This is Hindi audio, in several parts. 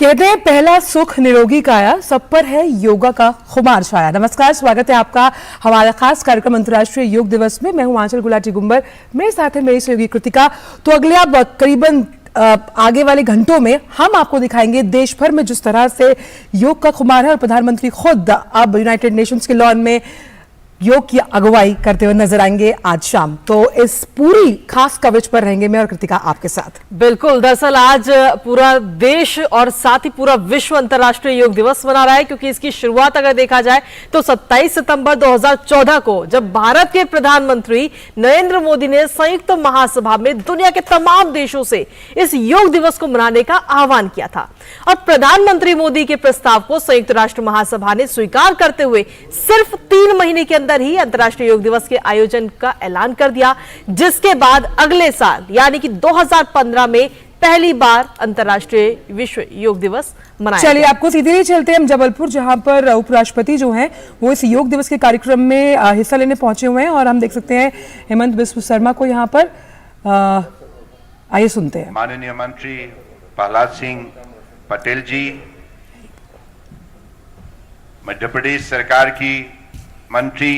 कहते हैं पहला सुख निरोगी काया, सब पर है योगा का खुमार छाया। नमस्कार, स्वागत है आपका हमारा खास कार्यक्रम अंतर्राष्ट्रीय योग दिवस में। मैं हूं आंचल गुलाटी गुंबर, मेरे साथ है मेरी सहयोगी कृतिका। तो अगले आप करीबन आगे वाले घंटों में हम आपको दिखाएंगे देश भर में जिस तरह से योग का खुमार है, और प्रधानमंत्री खुद अब यूनाइटेड नेशंस के लॉन में योग की अगुवाई करते हुए नजर आएंगे आज शाम। तो इस पूरी खास कवरेज पर रहेंगे मैं और कृतिका आपके साथ। बिल्कुल, दरअसल आज पूरा देश और साथ ही पूरा विश्व अंतर्राष्ट्रीय योग दिवस मना रहा है, क्योंकि इसकी शुरुआत अगर देखा जाए तो 27 सितंबर 2014 को जब भारत के प्रधानमंत्री नरेंद्र मोदी ने संयुक्त महासभा में दुनिया के तमाम देशों से इस योग दिवस को मनाने का आह्वान किया था, और प्रधानमंत्री मोदी के प्रस्ताव को संयुक्त राष्ट्र महासभा ने स्वीकार करते हुए सिर्फ 3 महीने के अंदर ही अंतर्राष्ट्रीय योग दिवस के आयोजन का ऐलान कर दिया, जिसके बाद अगले साल यानी कि 2015 में पहली बार अंतर्राष्ट्रीय विश्व योग दिवस मनाया। चलिए आपको सीधे ही चलते हैं हम जबलपुर, जहां पर उपराष्ट्रपति जो हैं वो इस योग दिवस के कार्यक्रम में हिस्सा लेने पहुंचे हुए हैं, और हम देख सकते हैं हेमंत बिस्व शर्मा को यहाँ पर। आइए सुनते हैं। माननीय मंत्री प्रहलाद सिंह पटेल जी, मध्य प्रदेश सरकार की मंत्री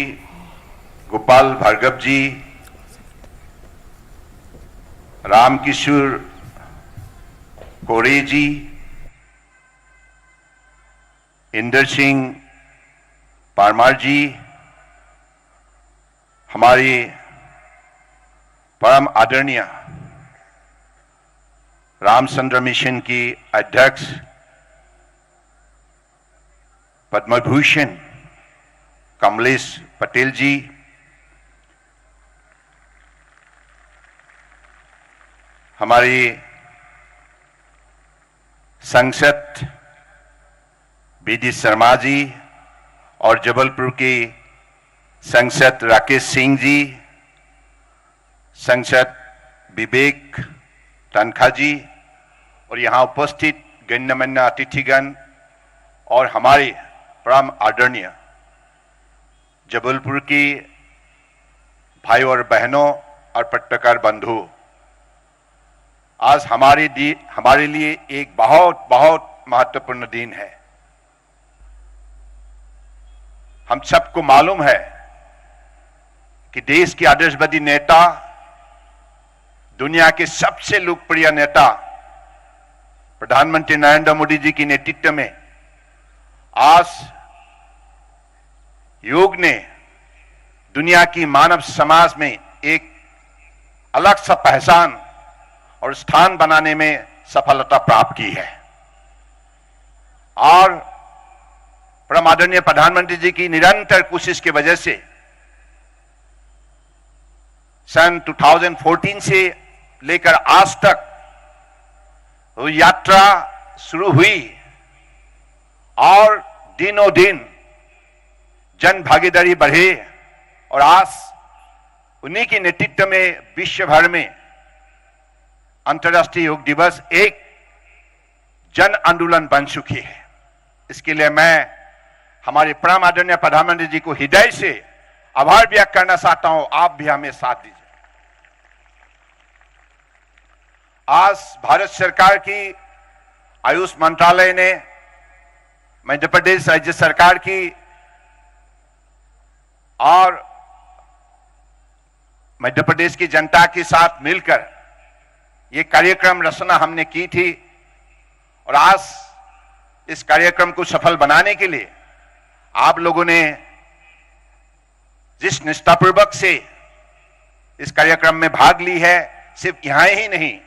गोपाल भार्गव जी, रामकिशोर कोरे जी, इंदर सिंह परमार जी, हमारे परम आदरणीय रामचंद्र मिशन की अध्यक्ष पद्म भूषण कमलेश पटेल जी, हमारी सांसद बीडी शर्मा जी, और जबलपुर के सांसद राकेश सिंह जी, सांसद विवेक तनखा जी, और यहाँ उपस्थित गण्यमान्य अतिथिगण और हमारे परम आदरणीय जबलपुर की भाई और बहनों और पत्रकार बंधु, आज हमारे लिए एक बहुत बहुत महत्वपूर्ण दिन है। हम सबको मालूम है कि देश के आदर्शवादी नेता, दुनिया के सबसे लोकप्रिय नेता प्रधानमंत्री नरेंद्र मोदी जी के नेतृत्व में आज योग ने दुनिया की मानव समाज में एक अलग सा पहचान और स्थान बनाने में सफलता प्राप्त की है, और परम आदरणीय प्रधानमंत्री जी की निरंतर कोशिश की वजह से सन 2014 से लेकर आज तक वो यात्रा शुरू हुई, और दिनों दिन जन भागीदारी बढ़े, और आज उन्हीं के नेतृत्व में विश्व भर में अंतर्राष्ट्रीय योग दिवस एक जन आंदोलन बन चुकी है। इसके लिए मैं हमारे परम आदरणीय प्रधानमंत्री जी को हृदय से आभार व्यक्त करना चाहता हूं। आप भी हमें साथ दीजिए। आज भारत सरकार की आयुष मंत्रालय ने मध्य प्रदेश राज्य सरकार की और मध्य प्रदेश की जनता के साथ मिलकर ये कार्यक्रम रचना हमने की थी, और आज इस कार्यक्रम को सफल बनाने के लिए आप लोगों ने जिस निष्ठापूर्वक से इस कार्यक्रम में भाग ली है, सिर्फ यहां ही नहीं,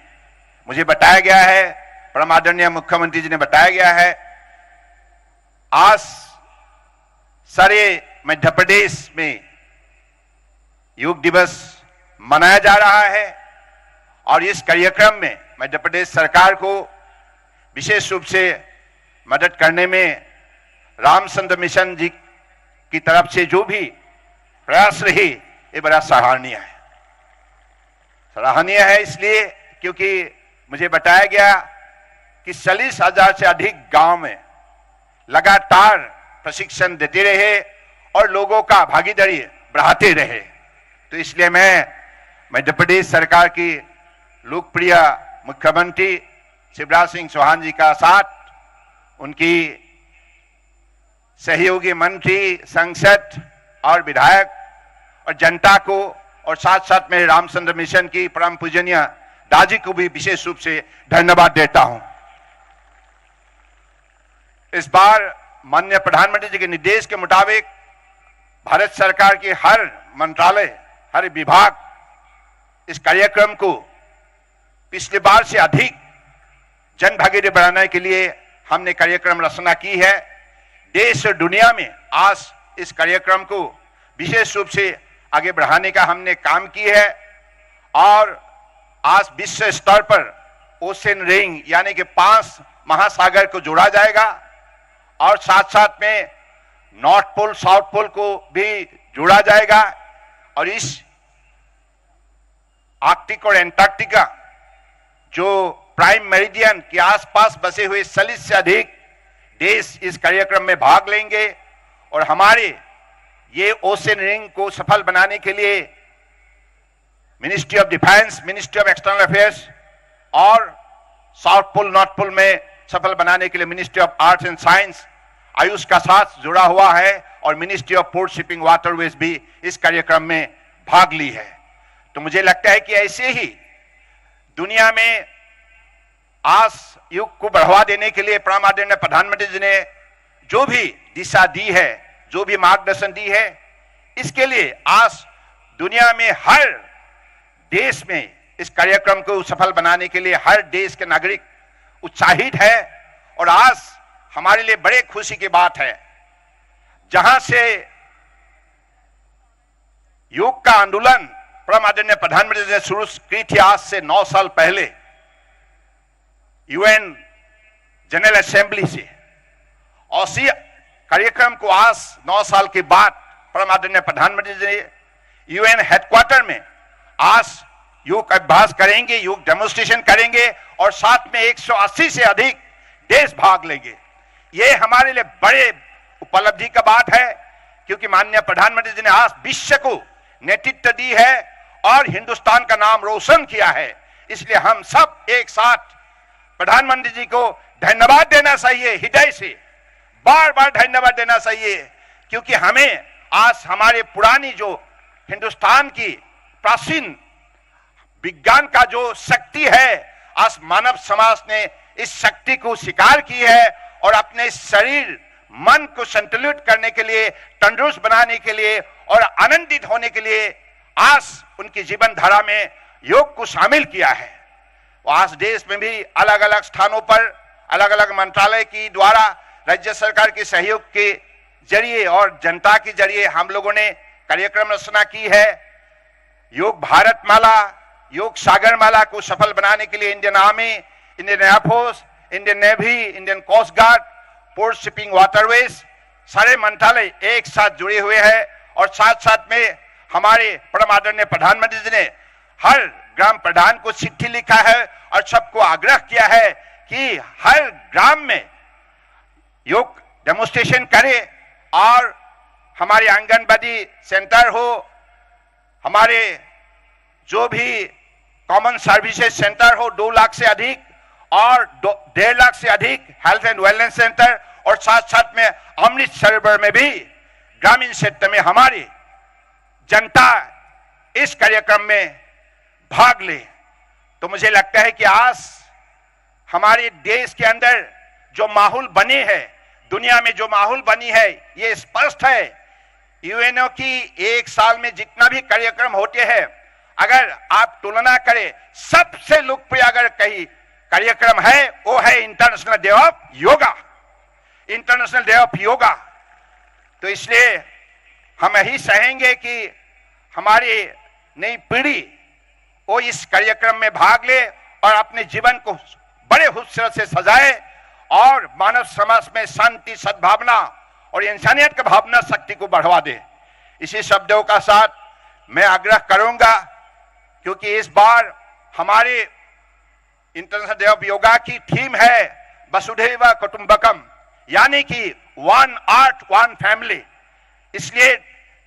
मुझे बताया गया है, परम आदरणीय मुख्यमंत्री जी ने बताया गया है, आज सारे मध्य प्रदेश में योग दिवस मनाया जा रहा है, और इस कार्यक्रम में मध्य प्रदेश सरकार को विशेष रूप से मदद करने में रामचंद्र मिशन जी की तरफ से जो भी प्रयास रही, ये बड़ा सराहनीय है। सराहनीय है इसलिए क्योंकि मुझे बताया गया कि 40,000 से अधिक गांव में लगातार प्रशिक्षण देते रहे और लोगों का भागीदारी बढ़ाते रहे। तो इसलिए मैं मध्य प्रदेश सरकार की लोकप्रिय मुख्यमंत्री शिवराज सिंह चौहान जी का साथ उनकी सहयोगी मंत्री, सांसद और विधायक और जनता को और साथ साथ में रामचंद्र मिशन की परम पूजनीय दादी को भी विशेष रूप से धन्यवाद देता हूं। इस बार माननीय प्रधानमंत्री जी के निर्देश के मुताबिक भारत सरकार के हर मंत्रालय, हर विभाग इस कार्यक्रम को पिछली बार से अधिक जनभागीदारी बढ़ाने के लिए हमने कार्यक्रम रचना की है। देश और दुनिया में आज इस कार्यक्रम को विशेष रूप से आगे बढ़ाने का हमने काम की है और आज विश्व स्तर पर ओशन रिंग यानी कि 5 महासागर को जोड़ा जाएगा और साथ साथ में नॉर्थ पोल, साउथ पोल को भी जोड़ा जाएगा और इस आर्कटिक और एंटार्क्टिका जो प्राइम मेरिडियन के आसपास बसे हुए 40 से अधिक देश इस कार्यक्रम में भाग लेंगे और हमारे ये ओशन रिंग को सफल बनाने के लिए ministry of defence, ministry of external affairs और साउथ पोल, नॉर्थ पोल में सफल बनाने के लिए ministry of arts and science, Ayush का साथ जुड़ा हुआ है और ministry of port, shipping, waterways भी इस कार्यक्रम में भाग ली है। तो मुझे लगता है कि ऐसे ही दुनिया में आज युग को बढ़ावा देने के लिए परम आदरणीय प्रधानमंत्री जी ने जो भी दिशा दी है, जो भी मार्गदर्शन दी है, इसके लिए आज दुनिया में हर देश में इस कार्यक्रम को सफल बनाने के लिए हर देश के नागरिक उत्साहित है और आज हमारे लिए बड़े खुशी की बात है जहां से योग का आंदोलन परम आदरणीय प्रधानमंत्री जी ने शुरू की थी आज से 9 साल पहले यूएन जनरल असेंबली से, और इसी कार्यक्रम को आज 9 साल के बाद परम आदरणीय प्रधानमंत्री जी यूएन हेडक्वार्टर में आज योग अभ्यास करेंगे, योग डेमोन्स्ट्रेशन करेंगे और साथ में 180 से अधिक देश भाग लेंगे। ये हमारे लिए बड़े उपलब्धि का बात है क्योंकि माननीय प्रधानमंत्री जी ने आज विश्व को नेतृत्व दी है और हिंदुस्तान का नाम रोशन किया है। इसलिए हम सब एक साथ प्रधानमंत्री जी को धन्यवाद देना चाहिए, हृदय से बार बार धन्यवाद देना चाहिए क्योंकि हमें आज हमारे पुरानी जो हिंदुस्तान की प्राचीन विज्ञान का जो शक्ति है, आज मानव समाज ने इस शक्ति को स्वीकार की है और अपने शरीर मन को संतुलित करने के लिए, तंदुरुस्त बनाने के लिए और आनंदित होने के लिए आज उनकी जीवन धारा में योग को शामिल किया है। आज देश में भी अलग अलग स्थानों पर अलग अलग मंत्रालय की द्वारा राज्य सरकार के सहयोग के जरिए और जनता के जरिए हम लोगों ने कार्यक्रम रचना की है। योग भारत माला, योग सागर माला को सफल बनाने के लिए Indian army, Indian air force, Indian navy, Indian coast guard, port, shipping, waterways सारे मंत्रालय एक साथ जुड़े हुए हैं और साथ साथ में हमारे परम आदरणीय प्रधानमंत्री जी ने हर ग्राम प्रधान को चिट्ठी लिखा है और सबको आग्रह किया है कि हर ग्राम में योग डेमोन्स्ट्रेशन करे और हमारे आंगनबाड़ी सेंटर हो, हमारे जो भी कॉमन सर्विसेज सेंटर हो 2 लाख से अधिक और 1.5 लाख से अधिक हेल्थ एंड वेलनेस सेंटर और साथ साथ में अमृत सरोवर में भी ग्रामीण क्षेत्र में हमारी जनता इस कार्यक्रम में भाग ले। तो मुझे लगता है कि आज हमारे देश के अंदर जो माहौल बने है, दुनिया में जो माहौल बनी है, ये स्पष्ट है। यूएनओ की एक साल में जितना भी कार्यक्रम होते हैं, अगर आप तुलना करें सबसे लोकप्रिय अगर कहीं कार्यक्रम है वो है international day of yoga, international day of yoga. तो इसलिए हम यही चाहेंगे कि हमारी नई पीढ़ी वो इस कार्यक्रम में भाग ले और अपने जीवन को बड़े खूबसूरत से सजाए और मानव समाज में शांति, सद्भावना और इंसानियत की भावना शक्ति को बढ़ावा दे। इसी शब्दों का साथ मैं आग्रह करूंगा क्योंकि इस बार हमारे इंटरनेशनल डे ऑफ योगा की थीम है वसुधैव कुटुंबकम, यानी कि 1 अर्थ 1 फैमिली। इसलिए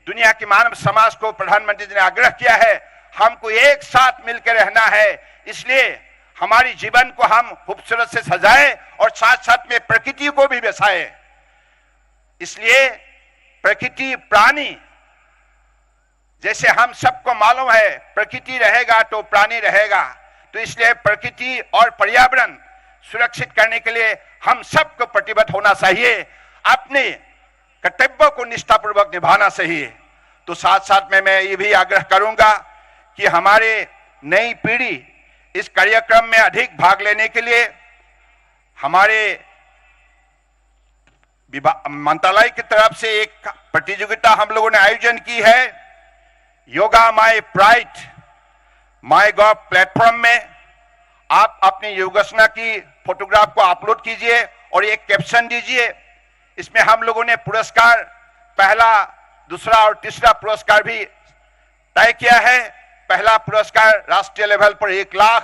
दुनिया के मानव समाज को प्रधानमंत्री जी ने आग्रह किया है हमको एक साथ मिलकर रहना है। इसलिए हमारी जीवन को हम खूबसूरत से सजाए और साथ साथ में प्रकृति को भी बचाए। इसलिए प्रकृति प्राणी, जैसे हम सबको मालूम है प्रकृति रहेगा तो प्राणी रहेगा, तो इसलिए प्रकृति और पर्यावरण सुरक्षित करने के लिए हम सबको प्रतिबद्ध होना चाहिए, अपने कर्तव्यों को निष्ठापूर्वक निभाना चाहिए। तो साथ साथ में मैं ये भी आग्रह करूंगा कि हमारे नई पीढ़ी इस कार्यक्रम में अधिक भाग लेने के लिए हमारे मंत्रालय की तरफ से एक प्रतियोगिता हम लोगों ने आयोजन की है। Yoga my pride my gov platform में आप अपनी योगासना की फोटोग्राफ को अपलोड कीजिए और एक कैप्शन दीजिए। इसमें हम लोगों ने पुरस्कार पहला, दूसरा और तीसरा पुरस्कार भी तय किया है। पहला पुरस्कार राष्ट्रीय लेवल पर 1 लाख,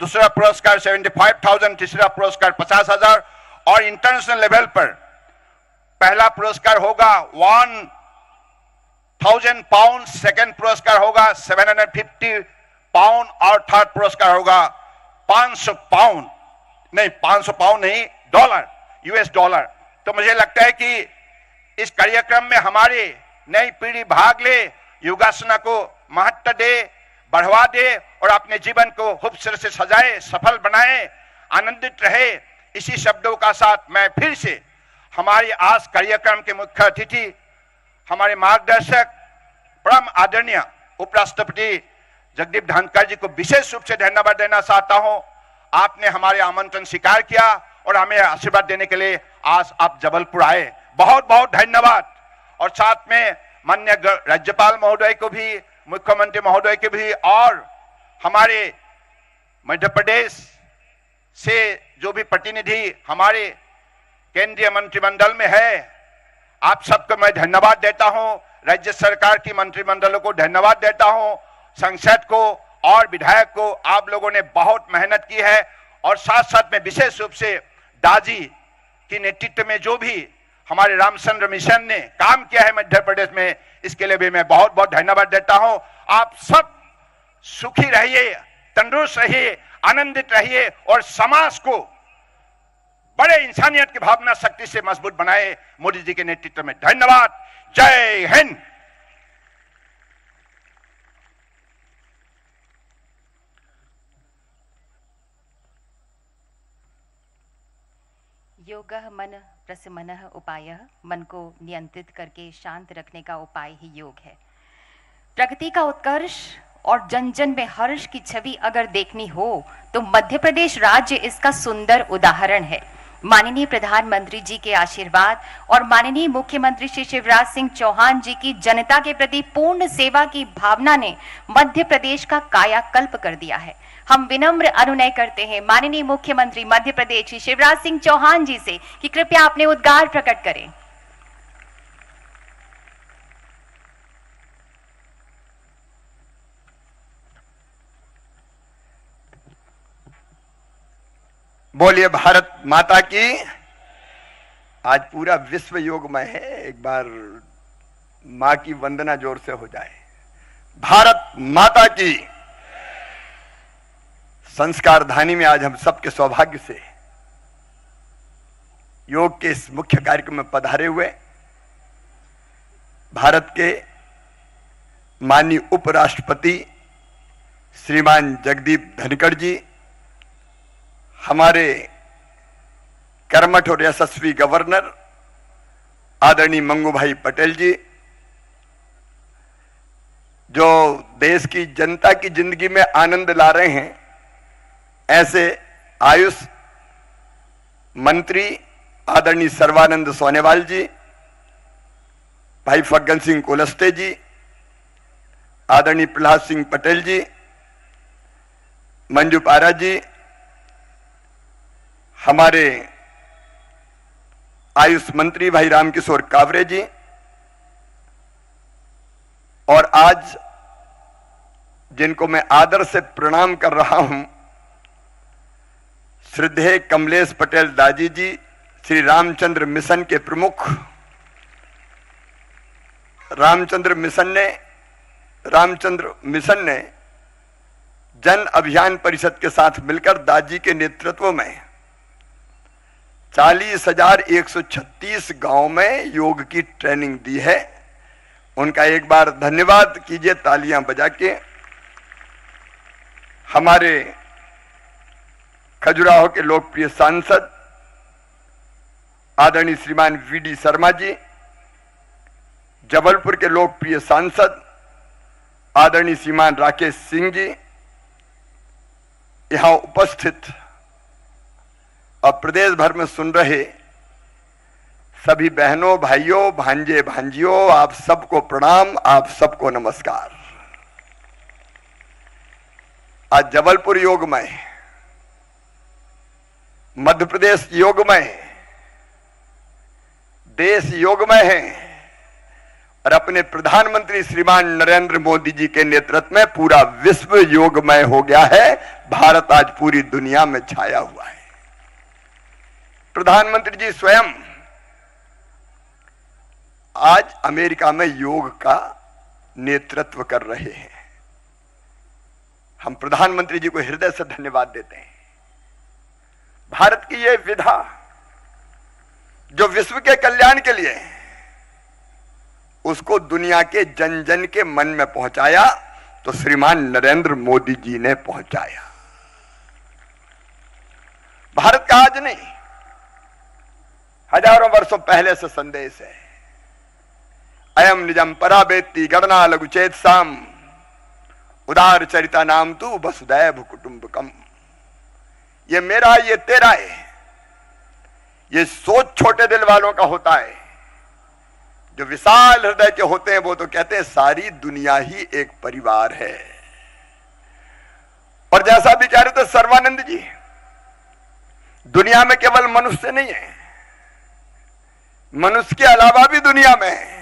दूसरा पुरस्कार 75,000, तीसरा पुरस्कार 50,000 और इंटरनेशनल लेवल पर पहला पुरस्कार होगा 1,000 पाउंड, सेकंड पुरस्कार होगा 750 पाउंड और थर्ड पुरस्कार होगा 500 पाउंड नहीं, डॉलर, US डॉलर। तो मुझे लगता है कि इस कार्यक्रम में हमारी नई पीढ़ी भाग ले, योगासना को महत्व दे, बढ़ावा दे और अपने जीवन को खूबसूरत से सजाए, सफल बनाए, आनंदित रहे। इसी शब्दों का साथ मैं फिर से हमारी आज कार्यक्रम के मुख्य अतिथि, हमारे मार्गदर्शक, परम आदरणीय उपराष्ट्रपति जगदीप धनखड़ जी को विशेष रूप से धन्यवाद देना चाहता हूं। आपने हमारे आमंत्रण स्वीकार किया और हमें आशीर्वाद देने के लिए आज आप जबलपुर आए, बहुत बहुत धन्यवाद। और साथ में माननीय राज्यपाल महोदय को भी, मुख्यमंत्री महोदय के भी और हमारे मध्य प्रदेश से जो भी प्रतिनिधि हमारे केंद्रीय मंत्रिमंडल में है, आप सबको मैं धन्यवाद देता हूं। राज्य सरकार की मंत्रिमंडलों को धन्यवाद देता हूं, संसद को और विधायक को। आप लोगों ने बहुत मेहनत की है और साथ साथ में विशेष रूप से दाजी की नेतृत्व में जो भी हमारे रामचंद्र मिशन ने काम किया है मध्य प्रदेश में, इसके लिए भी मैं बहुत बहुत धन्यवाद देता हूं। आप सब सुखी रहिए, तंदुरुस्त रहिए, आनंदित रहिए और समाज को बड़े इंसानियत की भावना शक्ति से मजबूत बनाए, मोदी जी के नेतृत्व में। धन्यवाद। जय हिंद। योगः मन प्रशमनः उपायः, मन को नियंत्रित करके शांत रखने का उपाय ही योग है। प्रगति का उत्कर्ष और जन जन में हर्ष की छवि अगर देखनी हो तो मध्य प्रदेश राज्य इसका सुंदर उदाहरण है। माननीय प्रधानमंत्री जी के आशीर्वाद और माननीय मुख्यमंत्री श्री शिवराज सिंह चौहान जी की जनता के प्रति पूर्ण सेवा की भावना ने मध्य प्रदेश का कायाकल्प कर दिया है। हम विनम्र अनुनय करते हैं माननीय मुख्यमंत्री मध्य प्रदेश श्री शिवराज सिंह चौहान जी से कि कृपया अपने उद्गार प्रकट करें। बोलिए भारत माता की। आज पूरा विश्व योगमय है। एक बार मां की वंदना जोर से हो जाए। भारत माता की। संस्कार धानी में आज हम सबके सौभाग्य से योग के इस मुख्य कार्यक्रम में पधारे हुए भारत के माननीय उपराष्ट्रपति श्रीमान जगदीप धनखड़ जी, हमारे कर्मठ और यशस्वी गवर्नर आदरणीय मंगू भाई पटेल जी, जो देश की जनता की जिंदगी में आनंद ला रहे हैं, ऐसे आयुष मंत्री आदरणीय सर्बानंद सोनेवाल जी, भाई फग्गन सिंह कुलस्ते जी, आदरणीय प्रहलाद सिंह पटेल जी, मंजू पारा जी, हमारे आयुष मंत्री भाई रामकिशोर कावरे जी, और आज जिनको मैं आदर से प्रणाम कर रहा हूं, श्रद्धेय कमलेश पटेल दाजी जी, श्री रामचंद्र मिशन के प्रमुख। रामचंद्र मिशन ने जन अभियान परिषद के साथ मिलकर दादी के नेतृत्व में 40,136 गांव में योग की ट्रेनिंग दी है। उनका एक बार धन्यवाद कीजिए तालियां बजा के। हमारे खजुराहो के लोकप्रिय सांसद आदरणीय श्रीमान वीडी शर्मा जी, जबलपुर के लोकप्रिय सांसद आदरणीय श्रीमान राकेश सिंह जी, यहां उपस्थित और प्रदेश भर में सुन रहे सभी बहनों, भाइयों, भांजे, भांजियों, आप सबको प्रणाम, आप सबको नमस्कार। आज जबलपुर योगमय, मध्य प्रदेश योगमय, देश योगमय है और अपने प्रधानमंत्री श्रीमान नरेंद्र मोदी जी के नेतृत्व में पूरा विश्व योगमय हो गया है। भारत आज पूरी दुनिया में छाया हुआ है। प्रधानमंत्री जी स्वयं आज अमेरिका में योग का नेतृत्व कर रहे हैं। हम प्रधानमंत्री जी को हृदय से धन्यवाद देते हैं। भारत की यह विधा जो विश्व के कल्याण के लिए, उसको दुनिया के जन जन के मन में पहुंचाया तो श्रीमान नरेंद्र मोदी जी ने पहुंचाया। भारत का आज नहीं, हजारों वर्षों पहले से संदेश है। अयम निजम परावेत्ति गणना लघुचेत साम उदार चरिता नाम तू वसुदैव कुटुंबकम। ये मेरा, ये तेरा है। ये सोच छोटे दिल वालों का होता है। जो विशाल हृदय के होते हैं वो तो कहते हैं सारी दुनिया ही एक परिवार है। और जैसा भी कह रहे थे सर्वानंद जी, दुनिया में केवल मनुष्य नहीं है, मनुष्य के अलावा भी दुनिया में है।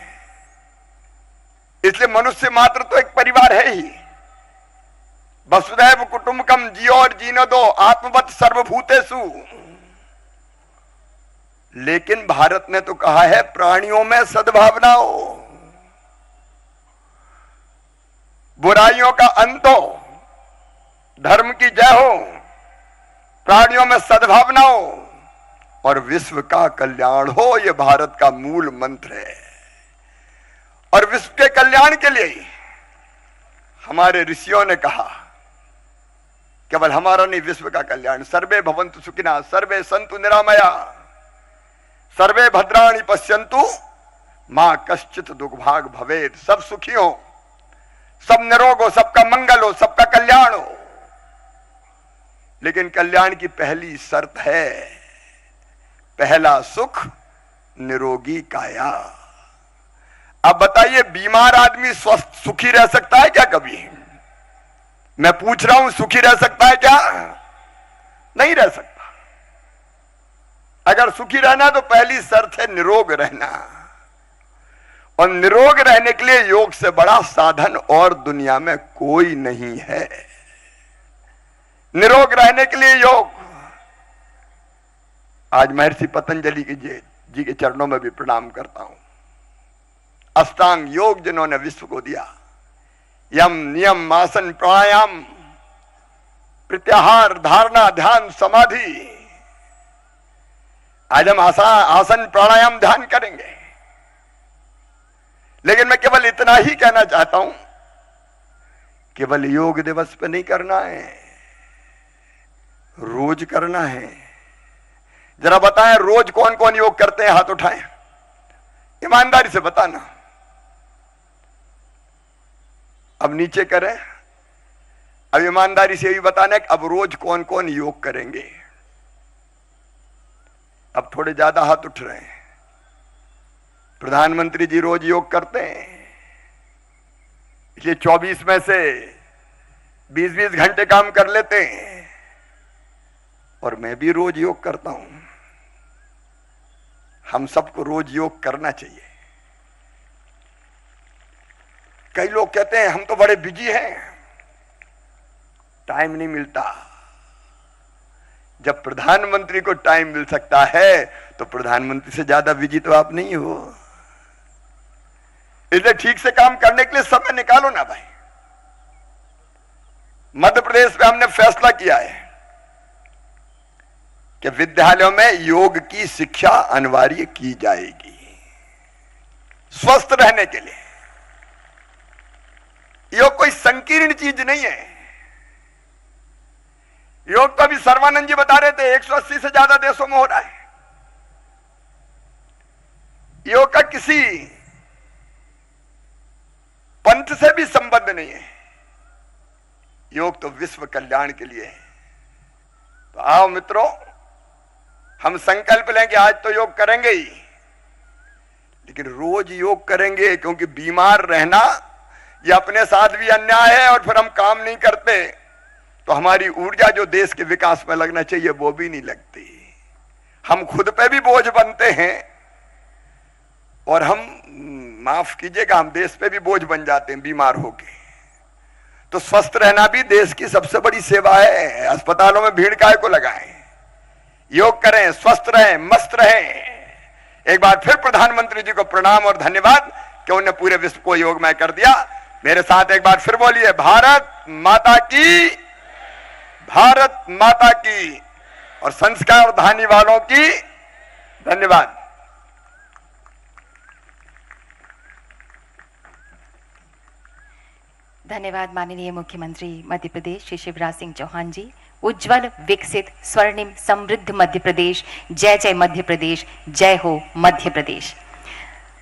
इसलिए मनुष्य मात्र तो एक परिवार है ही। वसुदैव कुटुंबकम, जियो और जीने दो, आत्मवत सर्वभूतेषु। लेकिन भारत ने तो कहा है प्राणियों में सद्भावना हो, बुराइयों का अंत हो, धर्म की जय हो, प्राणियों में सद्भावना हो और विश्व का कल्याण हो। यह भारत का मूल मंत्र है। और विश्व के कल्याण के लिए हमारे ऋषियों ने कहा, केवल हमारा नहीं, विश्व का कल्याण। सर्वे भवन्तु सुखिनः, सर्वे सन्तु निरामया, सर्वे भद्राणि पश्यन्तु मां कश्चित् दुर्भाग भवेत्। सब सुखी हो, सब निरोग हो, सबका मंगल हो, सबका कल्याण हो। लेकिन कल्याण की पहली शर्त है, पहला सुख निरोगी काया। अब बताइए, बीमार आदमी स्वस्थ सुखी रह सकता है क्या कभी? मैं पूछ रहा हूं, सुखी रह सकता है क्या? नहीं रह सकता। अगर सुखी रहना तो पहली शर्त है निरोग रहना। और निरोग रहने के लिए योग से बड़ा साधन और दुनिया में कोई नहीं है। निरोग रहने के लिए योग। आज महर्षि पतंजलि जी के चरणों में भी प्रणाम करता हूं। अष्टांग योग जिन्होंने विश्व को दिया, यम नियम आसन प्राणायाम प्रत्याहार धारणा ध्यान समाधि। आज हम आसन प्राणायाम ध्यान करेंगे। लेकिन मैं केवल इतना ही कहना चाहता हूं, केवल योग दिवस पे नहीं करना है, रोज करना है। जरा बताएं, रोज कौन कौन योग करते हैं? हाथ उठाएं, ईमानदारी से बताना। अब नीचे करें। अब ईमानदारी से भी बताना है कि अब रोज कौन कौन योग करेंगे। अब थोड़े ज्यादा हाथ उठ रहे हैं। प्रधानमंत्री जी रोज योग करते हैं, इसलिए 24 में से 20-20 घंटे काम कर लेते हैं। और मैं भी रोज योग करता हूं। हम सबको रोज योग करना चाहिए। कई लोग कहते हैं हम तो बड़े बिजी हैं, टाइम नहीं मिलता। जब प्रधानमंत्री को टाइम मिल सकता है तो प्रधानमंत्री से ज्यादा बिजी तो आप नहीं हो। इसलिए ठीक से काम करने के लिए समय निकालो ना भाई। मध्य प्रदेश में हमने फैसला किया है कि विद्यालयों में योग की शिक्षा अनिवार्य की जाएगी स्वस्थ रहने के लिए। योग कोई संकीर्ण चीज नहीं है। योग तो अभी सर्वानंद जी बता रहे थे 180 से ज्यादा देशों में हो रहा है। योग का किसी पंथ से भी संबंध नहीं है। योग तो विश्व कल्याण के लिए है। तो आओ मित्रों, हम संकल्प लें कि आज तो योग करेंगे ही, लेकिन रोज योग करेंगे, क्योंकि बीमार रहना यह अपने साथ भी अन्याय है और फिर हम काम नहीं करते तो हमारी ऊर्जा जो देश के विकास में लगना चाहिए वो भी नहीं लगती। हम खुद पे भी बोझ बनते हैं और हम, माफ कीजिएगा, हम देश पे भी बोझ बन जाते हैं बीमार होके। तो स्वस्थ रहना भी देश की सबसे बड़ी सेवा है। अस्पतालों में भीड़ काहे को लगाएं? योग करें, स्वस्थ रहें, मस्त रहें। एक बार फिर प्रधानमंत्री जी को प्रणाम और धन्यवाद कि उन्होंने पूरे विश्व को योगमय कर दिया। मेरे साथ एक बार फिर बोलिए, भारत माता की, भारत माता की, और संस्कार धानी वालों की धन्यवाद। धन्यवाद माननीय मुख्यमंत्री मध्य प्रदेश श्री शिवराज सिंह चौहान जी। उज्जवल, विकसित, स्वर्णिम, समृद्ध मध्य प्रदेश। जय जय मध्य प्रदेश, जय हो मध्य प्रदेश।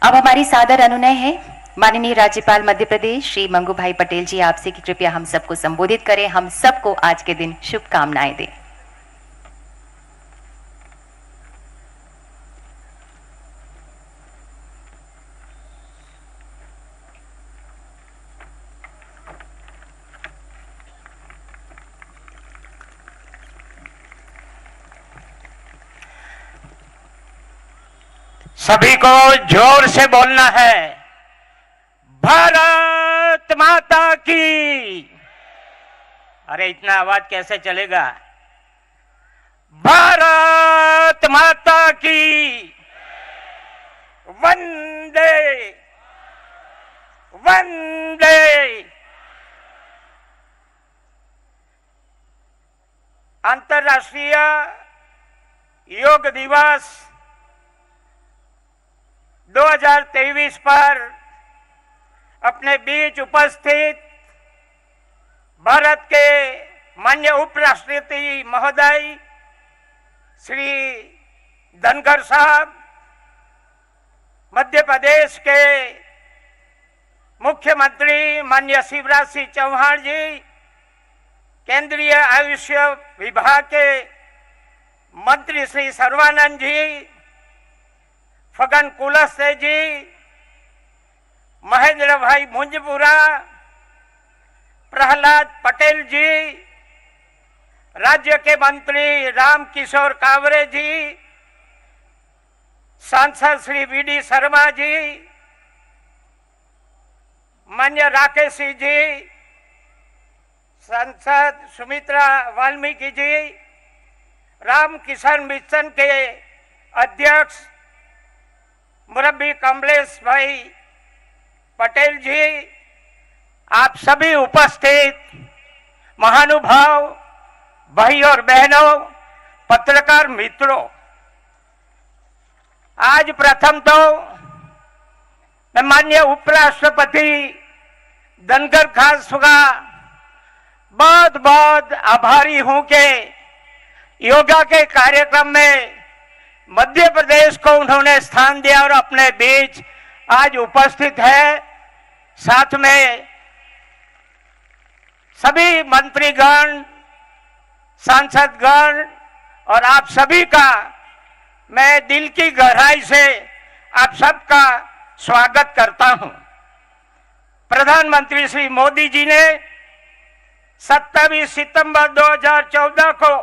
अब हमारी सादर अनुनय है माननीय राज्यपाल मध्य प्रदेश श्री मंगू भाई पटेल जी आपसे कि कृपया हम सबको संबोधित करें, हम सबको आज के दिन शुभकामनाएं दें। सभी को जोर से बोलना है, भारत माता की। अरे इतना आवाज कैसे चलेगा? भारत माता की, वंदे वंदे। अंतर्राष्ट्रीय योग दिवस 2023 पर अपने बीच उपस्थित भारत के माननीय उपराष्ट्रपति महोदय श्री धनखड़ साहब, मध्य प्रदेश के मुख्यमंत्री माननीय शिवराज सिंह चौहान जी, केंद्रीय आयुष विभाग के मंत्री श्री सर्वानंद जी, फगन कुलस्ते जी, महेंद्र भाई मुंजपुरा, प्रहलाद पटेल जी, राज्य के मंत्री राम किशोर कावरे जी, सांसद श्री वीडी शर्मा जी, मान्य राकेश जी, सांसद सुमित्रा वाल्मीकि जी, राम किशन मिशन के अध्यक्ष मुरब्बी कमलेश भाई पटेल जी, आप सभी उपस्थित महानुभाव भाई और बहनों, पत्रकार मित्रों, आज प्रथम तो मैं माननीय उपराष्ट्रपति धनखड़ साहब का बहुत बहुत आभारी हूं कि योगा के कार्यक्रम में मध्य प्रदेश को उन्होंने स्थान दिया और अपने बीच आज उपस्थित है। साथ में सभी मंत्रीगण, सांसदगण और आप सभी का मैं दिल की गहराई से आप सबका स्वागत करता हूं। प्रधानमंत्री श्री मोदी जी ने 27 सितंबर 2014 को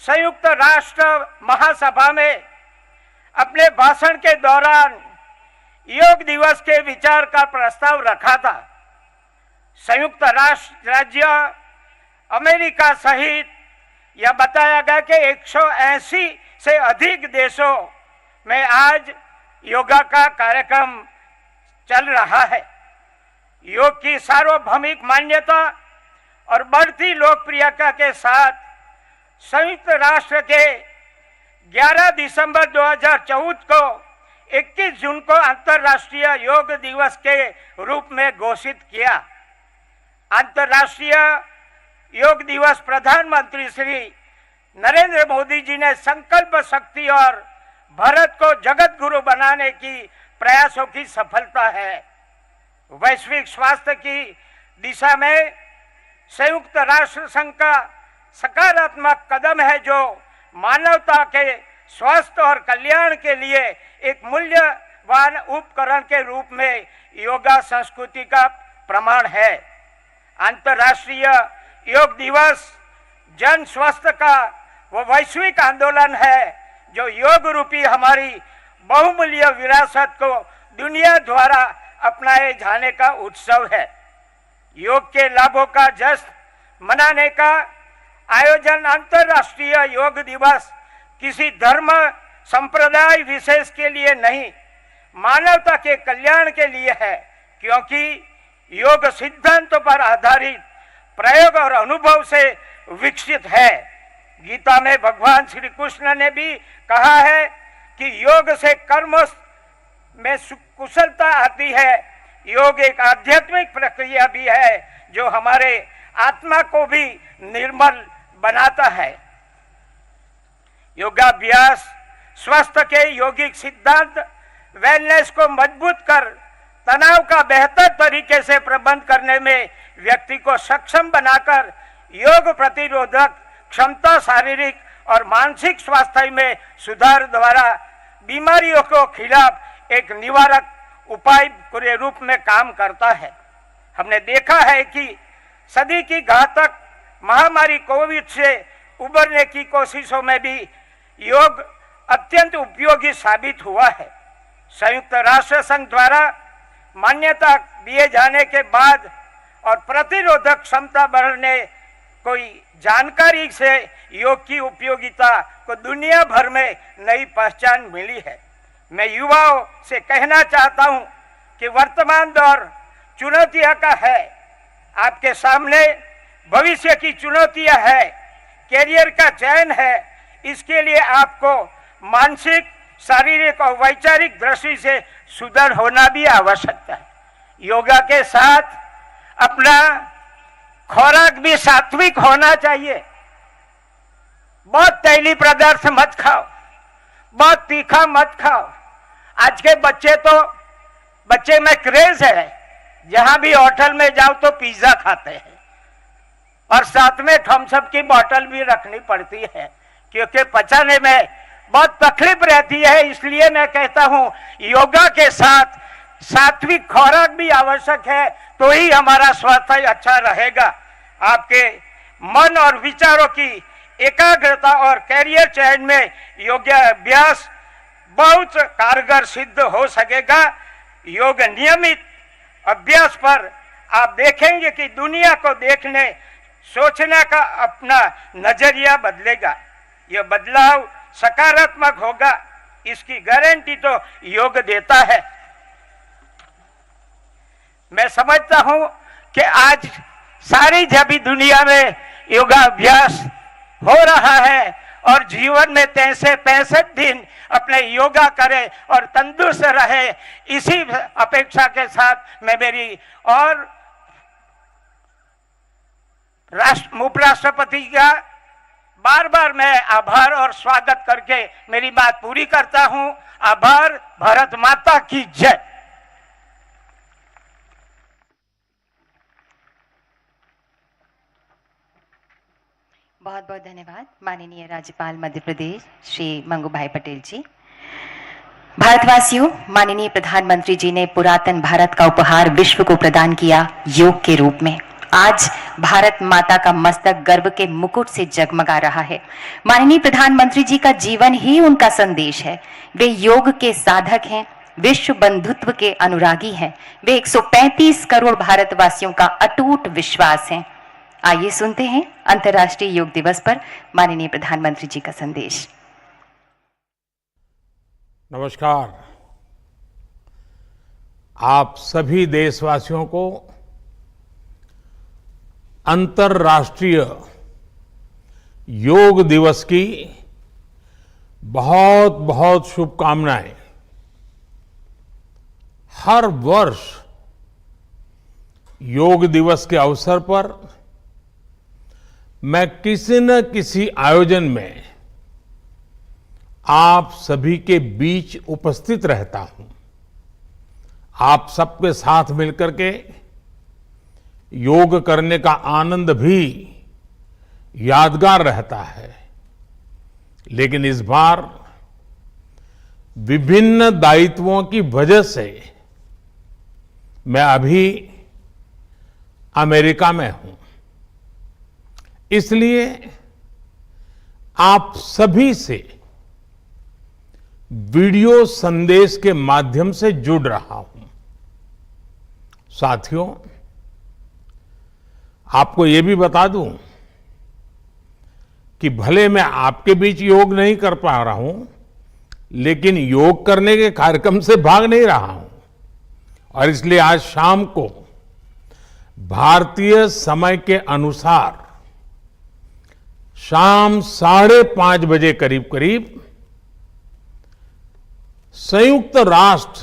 संयुक्त राष्ट्र महासभा में अपने भाषण के दौरान योग दिवस के विचार का प्रस्ताव रखा था। संयुक्त राष्ट्र राज्य अमेरिका सहित यह बताया गया कि 180 से अधिक देशों में आज योगा का कार्यक्रम चल रहा है। योग की सार्वभौमिक मान्यता और बढ़ती लोकप्रियता के साथ संयुक्त राष्ट्र के 11 दिसंबर 2014 को 21 जून को अंतर्राष्ट्रीय योग दिवस के रूप में घोषित किया। अंतर्राष्ट्रीय योग दिवस प्रधानमंत्री श्री नरेंद्र मोदी जी ने संकल्प शक्ति और भारत को जगत गुरु बनाने की प्रयासों की सफलता है। वैश्विक स्वास्थ्य की दिशा में संयुक्त राष्ट्र संघ का सकारात्मक कदम है, जो मानवता के स्वास्थ्य और कल्याण के लिए एक मूल्यवान उपकरण के रूप में योगा संस्कृति का प्रमाण है। अंतर्राष्ट्रीय योग दिवस जन स्वास्थ्य का वो वैश्विक आंदोलन है जो योग रूपी हमारी बहुमूल्य विरासत को दुनिया द्वारा अपनाए जाने का उत्सव है। योग के लाभों का जश्न मनाने का आयोजन अंतर्राष्ट्रीय योग दिवस किसी धर्म संप्रदाय विशेष के लिए नहीं, मानवता के कल्याण के लिए है, क्योंकि योग सिद्धांतों पर आधारित प्रयोग और अनुभव से विकसित है। गीता में भगवान श्री कृष्ण ने भी कहा है कि योग से कर्म में कुशलता आती है। योग एक आध्यात्मिक प्रक्रिया भी है जो हमारे आत्मा को भी निर्मल बनाता है। योगाभ्यास स्वास्थ्य के यौगिक सिद्धांत वेलनेस को मजबूत कर तनाव का बेहतर तरीके से प्रबंध करने में व्यक्ति को सक्षम बनाकर योग प्रतिरोधक क्षमता, शारीरिक और मानसिक स्वास्थ्य में सुधार द्वारा बीमारियों को खिलाफ एक निवारक उपाय के रूप में काम करता है। हमने देखा है कि सदी की घातक महामारी कोविड से उबरने की कोशिशों में भी योग अत्यंत उपयोगी साबित हुआ है। संयुक्त राष्ट्र संघ द्वारा मान्यता दिए जाने के बाद और प्रतिरोधक क्षमता बढ़ने कोई जानकारी से योग की उपयोगिता को दुनिया भर में नई पहचान मिली है। मैं युवाओं से कहना चाहता हूं कि वर्तमान दौर चुनौतियां का है। आपके सामने भविष्य की चुनौतियां है, कैरियर का चयन है। इसके लिए आपको मानसिक, शारीरिक और वैचारिक दृष्टि से सुदृढ़ होना भी आवश्यक है। योगा के साथ अपना खुराक भी सात्विक होना चाहिए। बहुत तैली पदार्थ मत खाओ, बहुत तीखा मत खाओ। आज के बच्चे में क्रेज है, जहां भी होटल में जाओ तो पिज्जा खाते हैं और साथ में थम्स अप की बोतल भी रखनी पड़ती है, क्योंकि पचाने में बहुत तकलीफ रहती है। इसलिए मैं कहता हूं योगा के साथ सात्विक खुराक भी आवश्यक है, तो ही हमारा स्वास्थ्य अच्छा रहेगा। आपके मन और विचारों की एकाग्रता और कैरियर चयन में योगाभ्यास बहुत कारगर सिद्ध हो सकेगा। योग नियमित अभ्यास पर आप देखेंगे कि दुनिया को देखने, सोचने का अपना नजरिया बदलेगा। यह बदलाव सकारात्मक होगा, इसकी गारंटी तो योग देता है। मैं समझता हूं कि आज सारी जभी दुनिया में योगाभ्यास हो रहा है और जीवन में 63 दिन अपने योगा करे और तंदुरुस्त रहे। इसी अपेक्षा के साथ मैं मेरी और उपराष्ट्रपति का बार बार मैं आभार और स्वागत करके मेरी बात पूरी करता हूं। आभार। भारत माता की जय। बहुत बहुत धन्यवाद माननीय राज्यपाल मध्य प्रदेश श्री मंगू भाई पटेल जी। भारतवासियों, माननीय प्रधानमंत्री जी ने पुरातन भारत का उपहार विश्व को प्रदान किया योग के रूप में। आज भारत माता का मस्तक गर्व के मुकुट से जगमगा रहा है। माननीय प्रधानमंत्री जी का जीवन ही उनका संदेश है। वे योग के साधक हैं, विश्व बंधुत्व के अनुरागी हैं। वे 135 करोड़ भारतवासियों का अटूट विश्वास हैं। आइए सुनते हैं अंतर्राष्ट्रीय योग दिवस पर माननीय प्रधानमंत्री जी का संदेश। नमस्कार। आप सभी देशवासियों को अंतर्राष्ट्रीय योग दिवस की बहुत बहुत शुभकामनाएं। हर वर्ष योग दिवस के अवसर पर मैं किसी न किसी आयोजन में आप सभी के बीच उपस्थित रहता हूं। आप सबके साथ मिलकर के योग करने का आनंद भी यादगार रहता है, लेकिन इस बार विभिन्न दायित्वों की वजह से मैं अभी अमेरिका में हूं। इसलिए आप सभी से वीडियो संदेश के माध्यम से जुड़ रहा हूं। साथियों, आपको यह भी बता दूं कि भले मैं आपके बीच योग नहीं कर पा रहा हूं, लेकिन योग करने के कार्यक्रम से भाग नहीं रहा हूं। और इसलिए आज शाम को भारतीय समय के अनुसार शाम 5:30 बजे करीब करीब संयुक्त राष्ट्र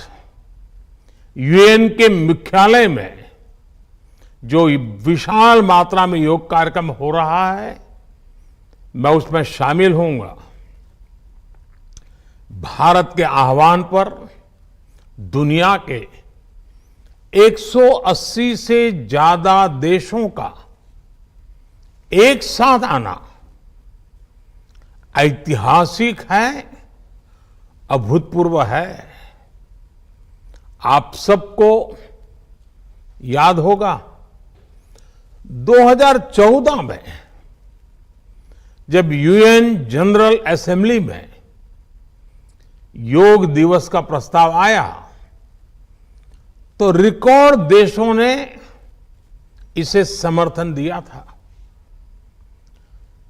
यूएन के मुख्यालय में जो विशाल मात्रा में योग कार्यक्रम हो रहा है, मैं उसमें शामिल होऊंगा। भारत के आह्वान पर दुनिया के 180 से ज्यादा देशों का एक साथ आना ऐतिहासिक है, अभूतपूर्व है। आप सबको याद होगा 2014 में जब यूएन जनरल असेंबली में योग दिवस का प्रस्ताव आया तो रिकॉर्ड देशों ने इसे समर्थन दिया था।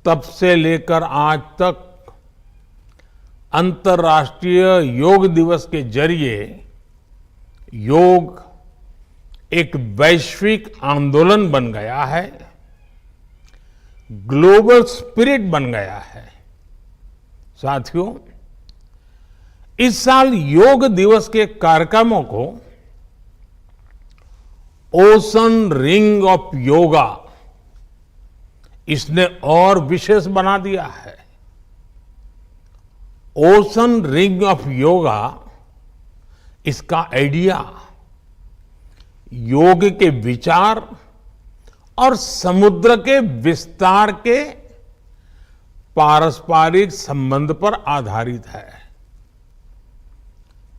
तब से लेकर आज तक अंतर्राष्ट्रीय योग दिवस के जरिए योग एक वैश्विक आंदोलन बन गया है, ग्लोबल स्पिरिट बन गया है। साथियों, इस साल योग दिवस के कार्यक्रमों को ओशन रिंग ऑफ योगा इसने और विशेष बना दिया है। ओशन रिंग ऑफ योगा, इसका आइडिया योग के विचार और समुद्र के विस्तार के पारस्परिक संबंध पर आधारित है।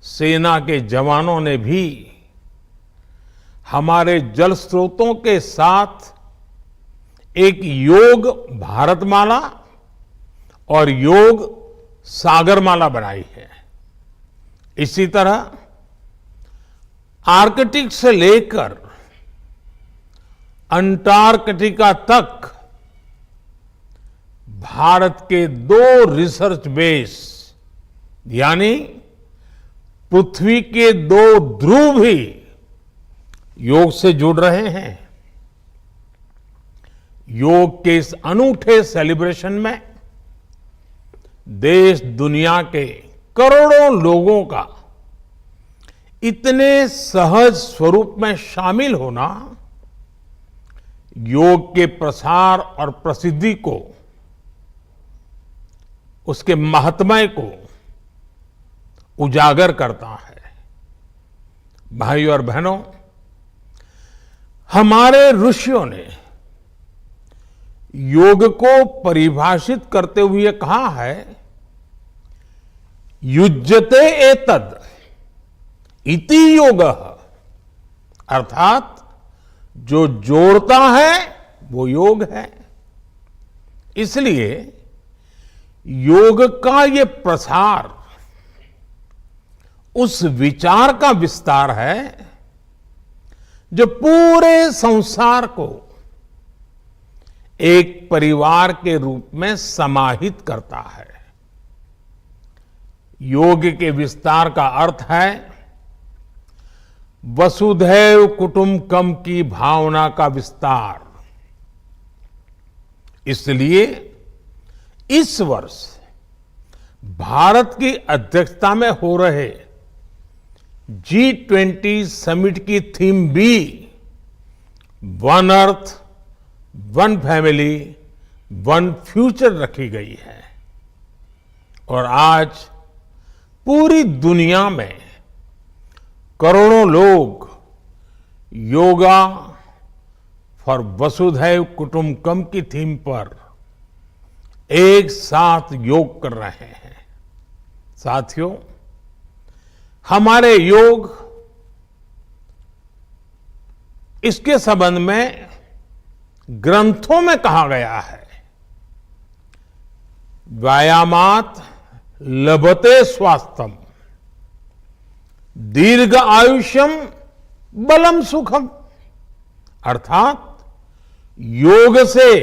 सेना के जवानों ने भी हमारे जल स्रोतों के साथ एक योग भारतमाला और योग सागरमाला बनाई है। इसी तरह आर्कटिक से लेकर अंटार्कटिका तक भारत के 2 रिसर्च बेस यानी पृथ्वी के 2 ध्रुव भी योग से जुड़ रहे हैं। योग के इस अनूठे सेलिब्रेशन में देश दुनिया के करोड़ों लोगों का इतने सहज स्वरूप में शामिल होना योग के प्रसार और प्रसिद्धि को, उसके महात्म्य को उजागर करता है। भाइयों और बहनों, हमारे ऋषियों ने योग को परिभाषित करते हुए कहा है, युज्यते एतद इति योगः, अर्थात जो जोड़ता है वो योग है। इसलिए योग का ये प्रसार उस विचार का विस्तार है जो पूरे संसार को एक परिवार के रूप में समाहित करता है। योग के विस्तार का अर्थ है वसुधैव कुटुंबकम की भावना का विस्तार। इसलिए इस वर्ष भारत की अध्यक्षता में हो रहे G20 समिट की थीम भी one earth, one family, one future रखी गई है। और आज पूरी दुनिया में करोड़ों लोग योगा फॉर वसुधैव कुटुंबकम की थीम पर एक साथ योग कर रहे हैं। साथियों, हमारे योग इसके संबंध में ग्रंथों में कहा गया है, व्यायामात लभते स्वास्थ्यम, दीर्घ आयुष्यम बलम सुखम। अर्थात योग से,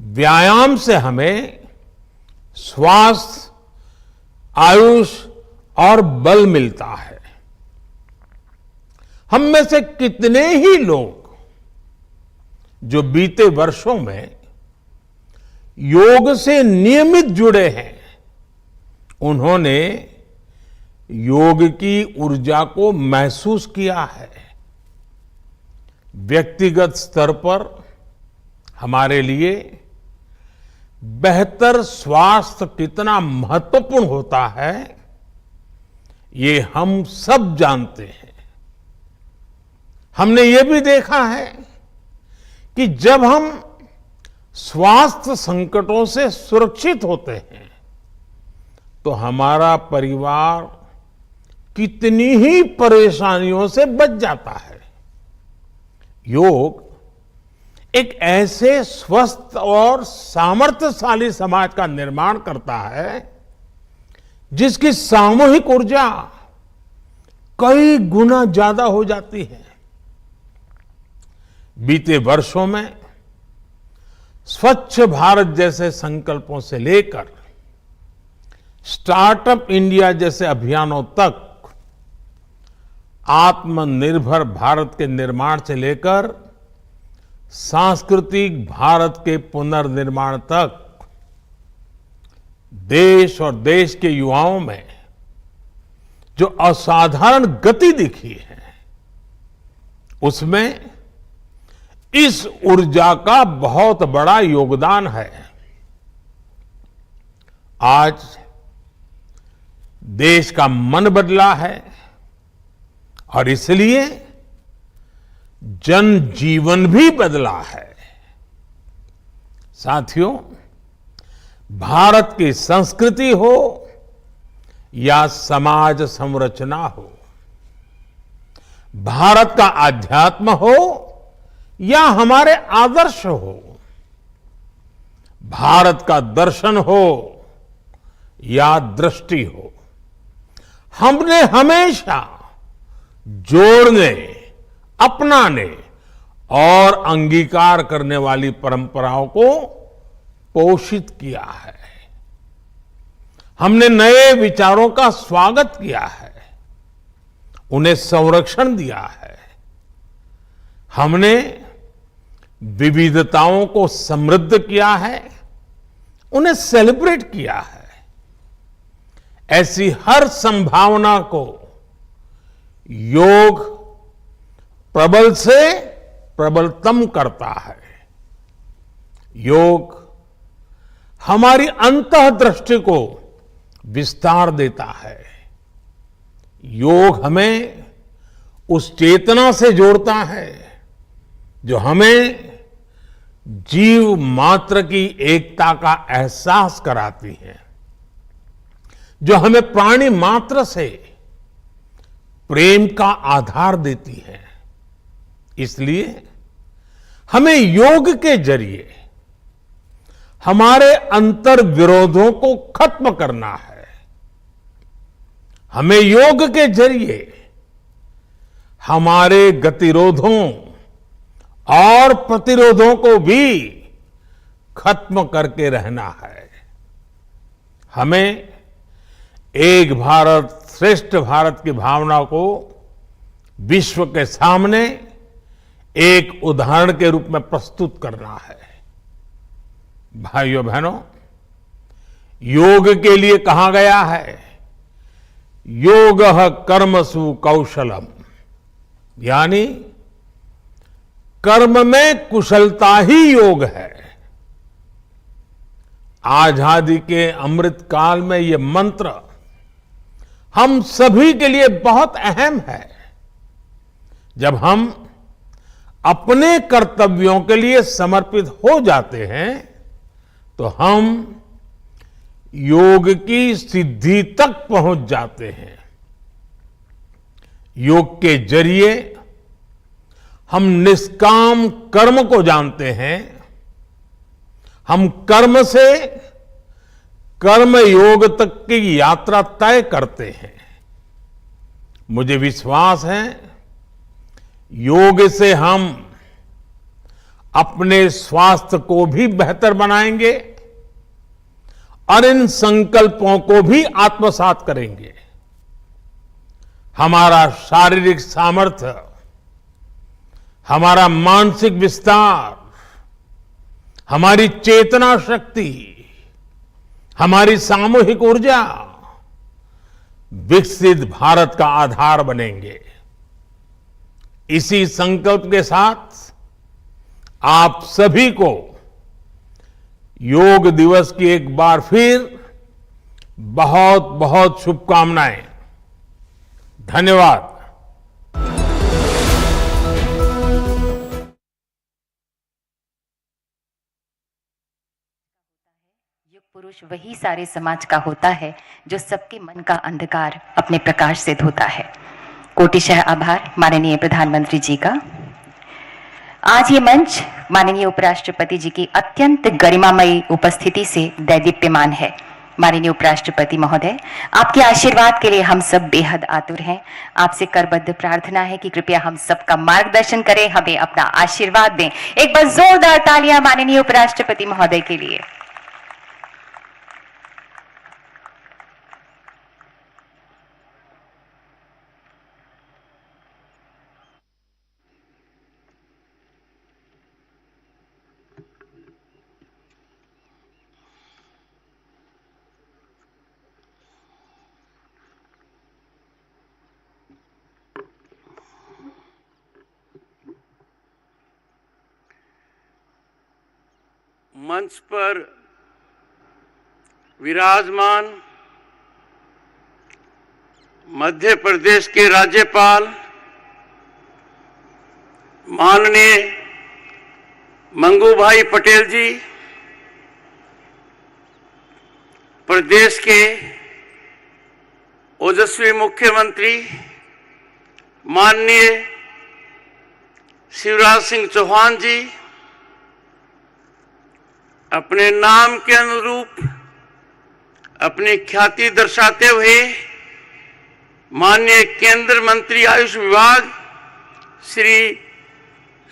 व्यायाम से हमें स्वास्थ्य, आयुष और बल मिलता है। हम में से कितने ही लोग जो बीते वर्षों में योग से नियमित जुड़े हैं, उन्होंने योग की ऊर्जा को महसूस किया है। व्यक्तिगत स्तर पर हमारे लिए बेहतर स्वास्थ्य कितना महत्वपूर्ण होता है, ये हम सब जानते हैं। हमने ये भी देखा है कि जब हम स्वास्थ्य संकटों से सुरक्षित होते हैं तो हमारा परिवार कितनी ही परेशानियों से बच जाता है। योग एक ऐसे स्वस्थ और सामर्थ्यशाली समाज का निर्माण करता है जिसकी सामूहिक ऊर्जा कई गुना ज्यादा हो जाती है। बीते वर्षों में स्वच्छ भारत जैसे संकल्पों से लेकर स्टार्टअप इंडिया जैसे अभियानों तक, आत्मनिर्भर भारत के निर्माण से लेकर सांस्कृतिक भारत के पुनर्निर्माण तक, देश और देश के युवाओं में जो असाधारण गति दिखी है, उसमें इस ऊर्जा का बहुत बड़ा योगदान है। आज देश का मन बदला है और इसलिए जनजीवन भी बदला है। साथियों, भारत की संस्कृति हो या समाज संरचना हो, भारत का आध्यात्म हो या हमारे आदर्श हो, भारत का दर्शन हो या दृष्टि हो, हमने हमेशा जोड़ने, अपनाने और अंगीकार करने वाली परंपराओं को पोषित किया है। हमने नए विचारों का स्वागत किया है, उन्हें संरक्षण दिया है। हमने विविधताओं को समृद्ध किया है, उन्हें सेलिब्रेट किया है। ऐसी हर संभावना को योग प्रबल से प्रबलतम करता है। योग हमारी अंतःदृष्टि को विस्तार देता है। योग हमें उस चेतना से जोड़ता है जो हमें जीव मात्र की एकता का एहसास कराती है, जो हमें प्राणी मात्र से प्रेम का आधार देती है। इसलिए हमें योग के जरिए हमारे अंतर विरोधों को खत्म करना है। हमें योग के जरिए हमारे गतिरोधों और प्रतिरोधों को भी खत्म करके रहना है। हमें एक भारत श्रेष्ठ भारत की भावना को विश्व के सामने एक उदाहरण के रूप में प्रस्तुत करना है। भाइयों बहनों, योग के लिए कहा गया है योगः कर्मसु कौशलम, यानी कर्म में कुशलता ही योग है। आजादी के अमृत काल में ये मंत्र हम सभी के लिए बहुत अहम है। जब हम अपने कर्तव्यों के लिए समर्पित हो जाते हैं तो हम योग की सिद्धि तक पहुंच जाते हैं। योग के जरिए हम निष्काम कर्म को जानते हैं। हम कर्म से कर्म योग तक की यात्रा तय करते हैं। मुझे विश्वास है योग से हम अपने स्वास्थ्य को भी बेहतर बनाएंगे और इन संकल्पों को भी आत्मसात करेंगे। हमारा शारीरिक सामर्थ्य, हमारा मानसिक विस्तार, हमारी चेतना शक्ति, हमारी सामूहिक ऊर्जा विकसित भारत का आधार बनेंगे। इसी संकल्प के साथ आप सभी को योग दिवस की एक बार फिर बहुत बहुत शुभकामनाएं। धन्यवाद। युग पुरुष वही सारे समाज का होता है जो सबके मन का अंधकार अपने प्रकाश से धोता है। कोटिशः आभार माननीय प्रधानमंत्री जी का। आज ये मंच माननीय उपराष्ट्रपति जी की अत्यंत गरिमामयी उपस्थिति से दैदीप्यमान है। माननीय उपराष्ट्रपति महोदय, आपके आशीर्वाद के लिए हम सब बेहद आतुर हैं। आपसे करबद्ध प्रार्थना है कि कृपया हम सबका मार्गदर्शन करें, हमें अपना आशीर्वाद दें। एक बार जोरदार तालियां माननीय उपराष्ट्रपति महोदय के लिए। मंच पर विराजमान मध्य प्रदेश के राज्यपाल माननीय मंगू भाई पटेल जी, प्रदेश के ओजस्वी मुख्यमंत्री माननीय शिवराज सिंह चौहान जी, अपने नाम के अनुरूप अपनी ख्याति दर्शाते हुए माननीय केंद्र मंत्री आयुष विभाग श्री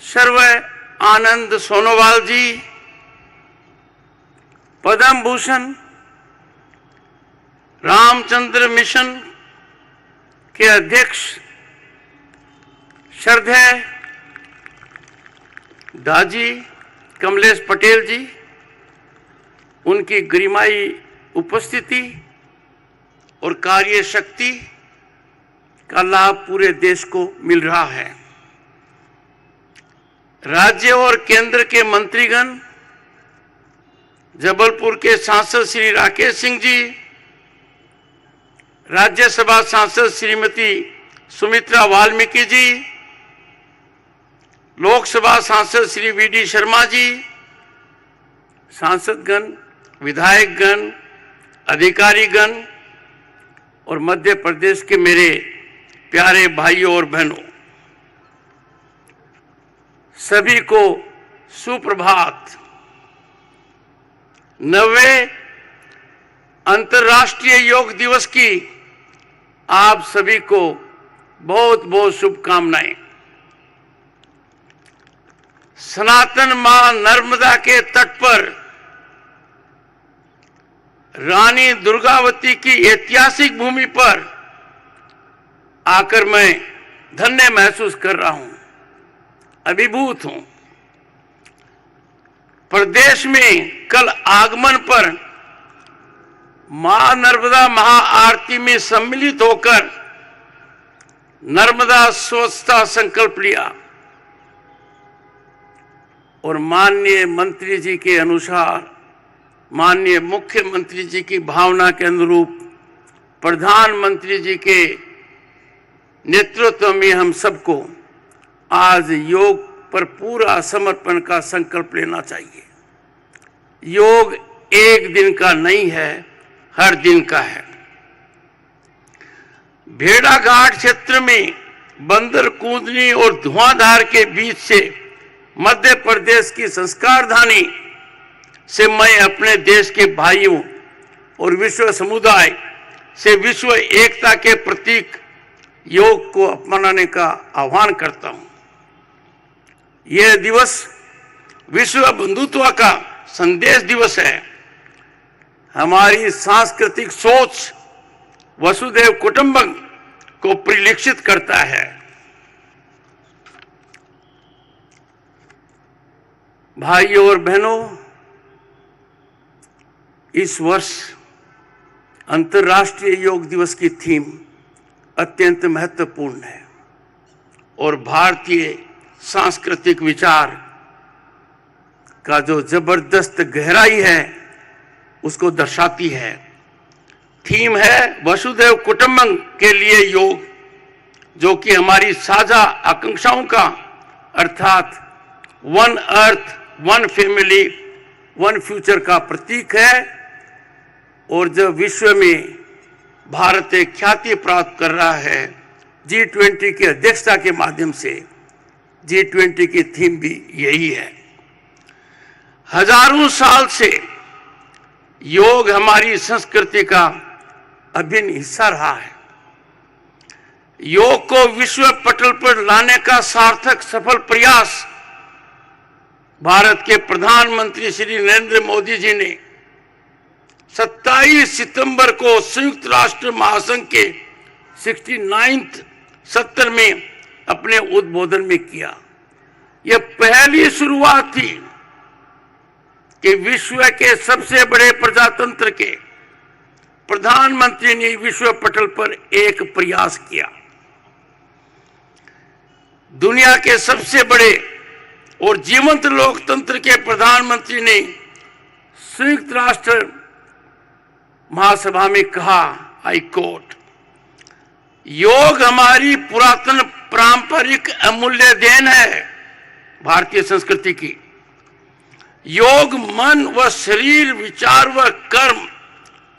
सर्व आनंद सोनोवाल जी, पद्म भूषण रामचंद्र मिशन के अध्यक्ष श्रद्धेय दाजी कमलेश पटेल जी, उनकी गरिमाई उपस्थिति और कार्य शक्ति का लाभ पूरे देश को मिल रहा है। राज्य और केंद्र के मंत्रीगण, जबलपुर के सांसद श्री राकेश सिंह जी, राज्यसभा सांसद श्रीमती सुमित्रा वाल्मीकि जी, लोकसभा सांसद श्री वीडी शर्मा जी, सांसदगण, विधायकगण, अधिकारीगण और मध्य प्रदेश के मेरे प्यारे भाइयों और बहनों, सभी को सुप्रभात। 90वें अंतर्राष्ट्रीय योग दिवस की आप सभी को बहुत बहुत शुभकामनाएं। सनातन मां नर्मदा के तट पर रानी दुर्गावती की ऐतिहासिक भूमि पर आकर मैं धन्य महसूस कर रहा हूं, अभिभूत हूं। प्रदेश में कल आगमन पर मां नर्मदा महाआरती में सम्मिलित होकर नर्मदा स्वच्छता संकल्प लिया और माननीय मंत्री जी के अनुसार, माननीय मुख्यमंत्री जी की भावना के अनुरूप, प्रधानमंत्री जी के नेतृत्व में हम सबको आज योग पर पूरा समर्पण का संकल्प लेना चाहिए। योग एक दिन का नहीं है, हर दिन का है। भेड़ाघाट क्षेत्र में बंदर कूदनी और धुआंधार के बीच से मध्य प्रदेश की संस्कारधानी से मैं अपने देश के भाइयों और विश्व समुदाय से विश्व एकता के प्रतीक योग को अपनाने का आह्वान करता हूं। यह दिवस विश्व बंधुत्व का संदेश दिवस है। हमारी सांस्कृतिक सोच वसुधैव कुटुंबकम को परिलक्षित करता है। भाइयों और बहनों, इस वर्ष अंतर्राष्ट्रीय योग दिवस की थीम अत्यंत महत्वपूर्ण है और भारतीय सांस्कृतिक विचार का जो जबरदस्त गहराई है उसको दर्शाती है। थीम है वसुधैव कुटुंबकम के लिए योग, जो कि हमारी साझा आकांक्षाओं का अर्थात one earth, one family, one future का प्रतीक है। और जब विश्व में भारत एक ख्याति प्राप्त कर रहा है G20 की अध्यक्षता के माध्यम से, G20 की थीम भी यही है। हजारों साल से योग हमारी संस्कृति का अभिन्न हिस्सा रहा है। योग को विश्व पटल पर लाने का सार्थक सफल प्रयास भारत के प्रधानमंत्री श्री नरेंद्र मोदी जी ने 27 सितंबर को संयुक्त राष्ट्र महासंघ के 69th सत्र में अपने उद्बोधन में किया। यह पहली शुरुआत थी कि विश्व के सबसे बड़े प्रजातंत्र के प्रधानमंत्री ने विश्व पटल पर एक प्रयास किया। दुनिया के सबसे बड़े और जीवंत लोकतंत्र के प्रधानमंत्री ने संयुक्त राष्ट्र महासभा में कहा, आई कोट, योग हमारी पुरातन पारंपरिक अमूल्य देन है भारतीय संस्कृति की। योग मन व शरीर, विचार व कर्म,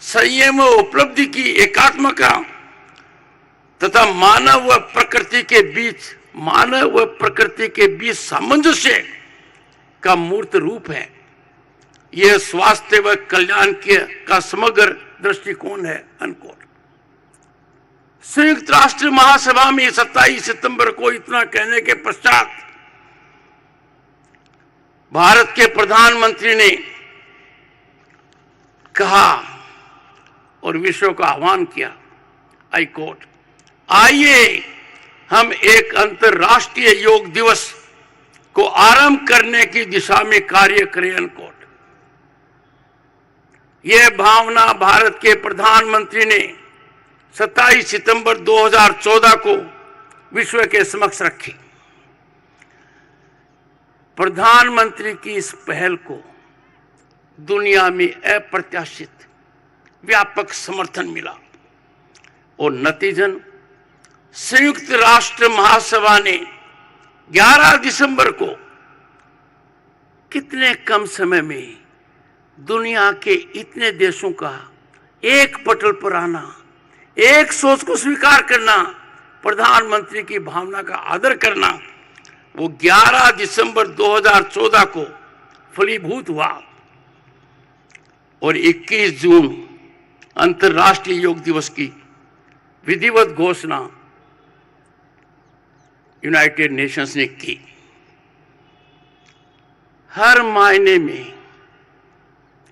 संयम व उपलब्धि की एकात्मता तथा मानव व प्रकृति के बीच सामंजस्य का मूर्त रूप है। यह स्वास्थ्य व कल्याण का समग्र दृष्टिकोण है, अनकोट। संयुक्त राष्ट्र महासभा में 27 सितंबर को इतना कहने के पश्चात भारत के प्रधानमंत्री ने कहा और विश्व का आह्वान किया, आई कोट, आइए हम एक अंतर्राष्ट्रीय योग दिवस को आरंभ करने की दिशा में कार्य करें, अनकोट। यह भावना भारत के प्रधानमंत्री ने 27 सितंबर 2014 को विश्व के समक्ष रखी। प्रधानमंत्री की इस पहल को दुनिया में अप्रत्याशित व्यापक समर्थन मिला और नतीजन संयुक्त राष्ट्र महासभा ने 11 दिसंबर को कितने कम समय में दुनिया के इतने देशों का एक पटल पर आना, एक सोच को स्वीकार करना, प्रधानमंत्री की भावना का आदर करना, वो 11 दिसंबर 2014 को फलीभूत हुआ और 21 जून अंतर्राष्ट्रीय योग दिवस की विधिवत घोषणा यूनाइटेड नेशंस ने की। हर मायने में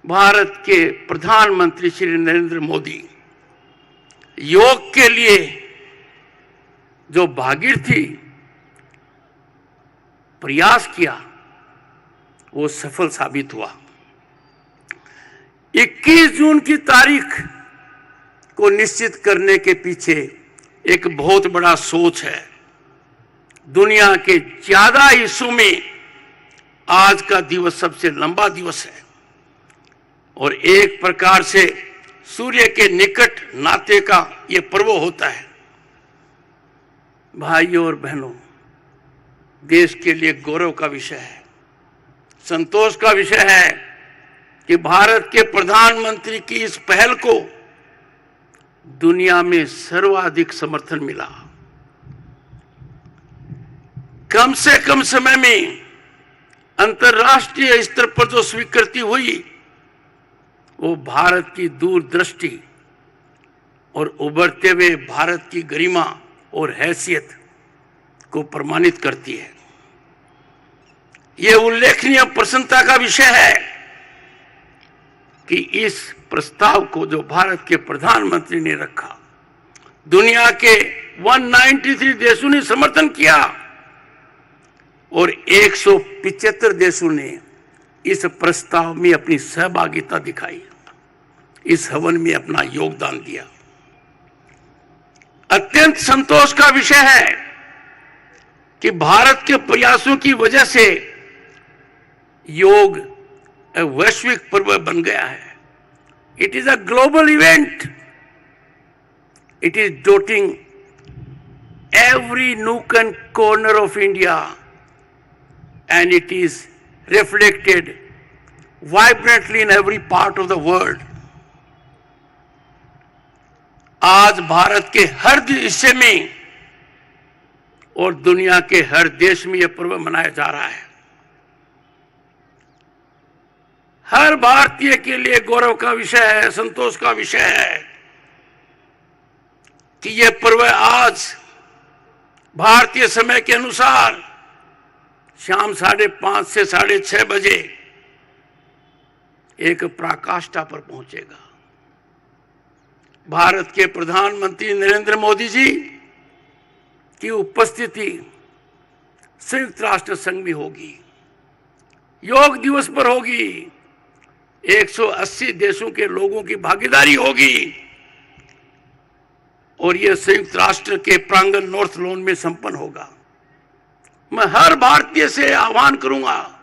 भारत के प्रधानमंत्री श्री नरेंद्र मोदी योग के लिए जो भागीरथी प्रयास किया, वो सफल साबित हुआ। 21 जून की तारीख को निश्चित करने के पीछे एक बहुत बड़ा सोच है। दुनिया के ज्यादा हिस्सों में आज का दिवस सबसे लंबा दिवस है और एक प्रकार से सूर्य के निकट नाते का ये पर्व होता है। भाइयों और बहनों, देश के लिए गौरव का विषय है, संतोष का विषय है कि भारत के प्रधानमंत्री की इस पहल को दुनिया में सर्वाधिक समर्थन मिला। कम से कम समय में अंतर्राष्ट्रीय स्तर पर जो स्वीकृति हुई वो भारत की दूरदृष्टि और उभरते हुए भारत की गरिमा और हैसियत को प्रमाणित करती है। यह उल्लेखनीय प्रसन्नता का विषय है कि इस प्रस्ताव को जो भारत के प्रधानमंत्री ने रखा, दुनिया के 193 देशों ने समर्थन किया और 175 देशों ने इस प्रस्ताव में अपनी सहभागिता दिखाई, इस हवन में अपना योगदान दिया। अत्यंत संतोष का विषय है कि भारत के प्रयासों की वजह से योग एक वैश्विक पर्व बन गया है। It is a global event. It is dotting every nook and corner of India, and it is reflected vibrantly in every part of the world. आज भारत के हर हिस्से में और दुनिया के हर देश में यह पर्व मनाया जा रहा है। हर भारतीय के लिए गौरव का विषय है, संतोष का विषय है कि यह पर्व आज भारतीय समय के अनुसार शाम 5:30 से 6:30 बजे एक पराकाष्ठा पर पहुंचेगा। भारत के प्रधानमंत्री नरेंद्र मोदी जी की उपस्थिति संयुक्त राष्ट्र संघ में होगी, योग दिवस पर होगी, 180 देशों के लोगों की भागीदारी होगी और यह संयुक्त राष्ट्र के प्रांगण नॉर्थ लॉन में संपन्न होगा। मैं हर भारतीय से आह्वान करूंगा,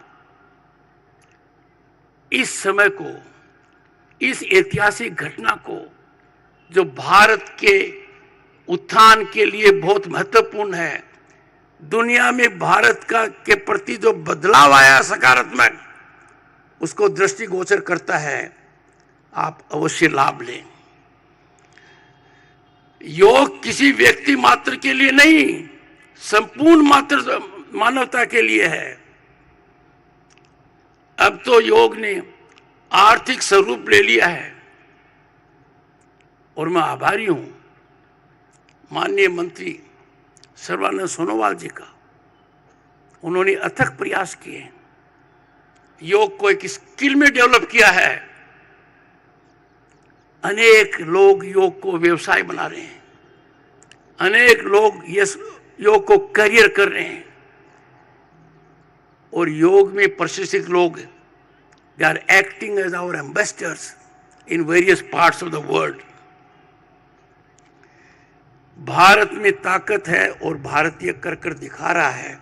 इस समय को, इस ऐतिहासिक घटना को जो भारत के उत्थान के लिए बहुत महत्वपूर्ण है, दुनिया में भारत का के प्रति जो बदलाव आया सकारात्मक, उसको दृष्टिगोचर करता है। आप अवश्य लाभ लें। योग किसी व्यक्ति मात्र के लिए नहीं, संपूर्ण मात्र मानवता के लिए है। अब तो योग ने आर्थिक स्वरूप ले लिया है और मैं आभारी हूं माननीय मंत्री सर्बानंद सोनोवाल जी का। उन्होंने अथक प्रयास किए, योग को एक स्किल में डेवलप किया है। अनेक लोग योग को व्यवसाय बना रहे हैं, अनेक लोग योग को करियर कर रहे हैं और योग में प्रशिक्षित लोग they are acting as our ambassadors in various parts of the world. Bharat में ताकत है और भारतीय कर दिखा रहा है।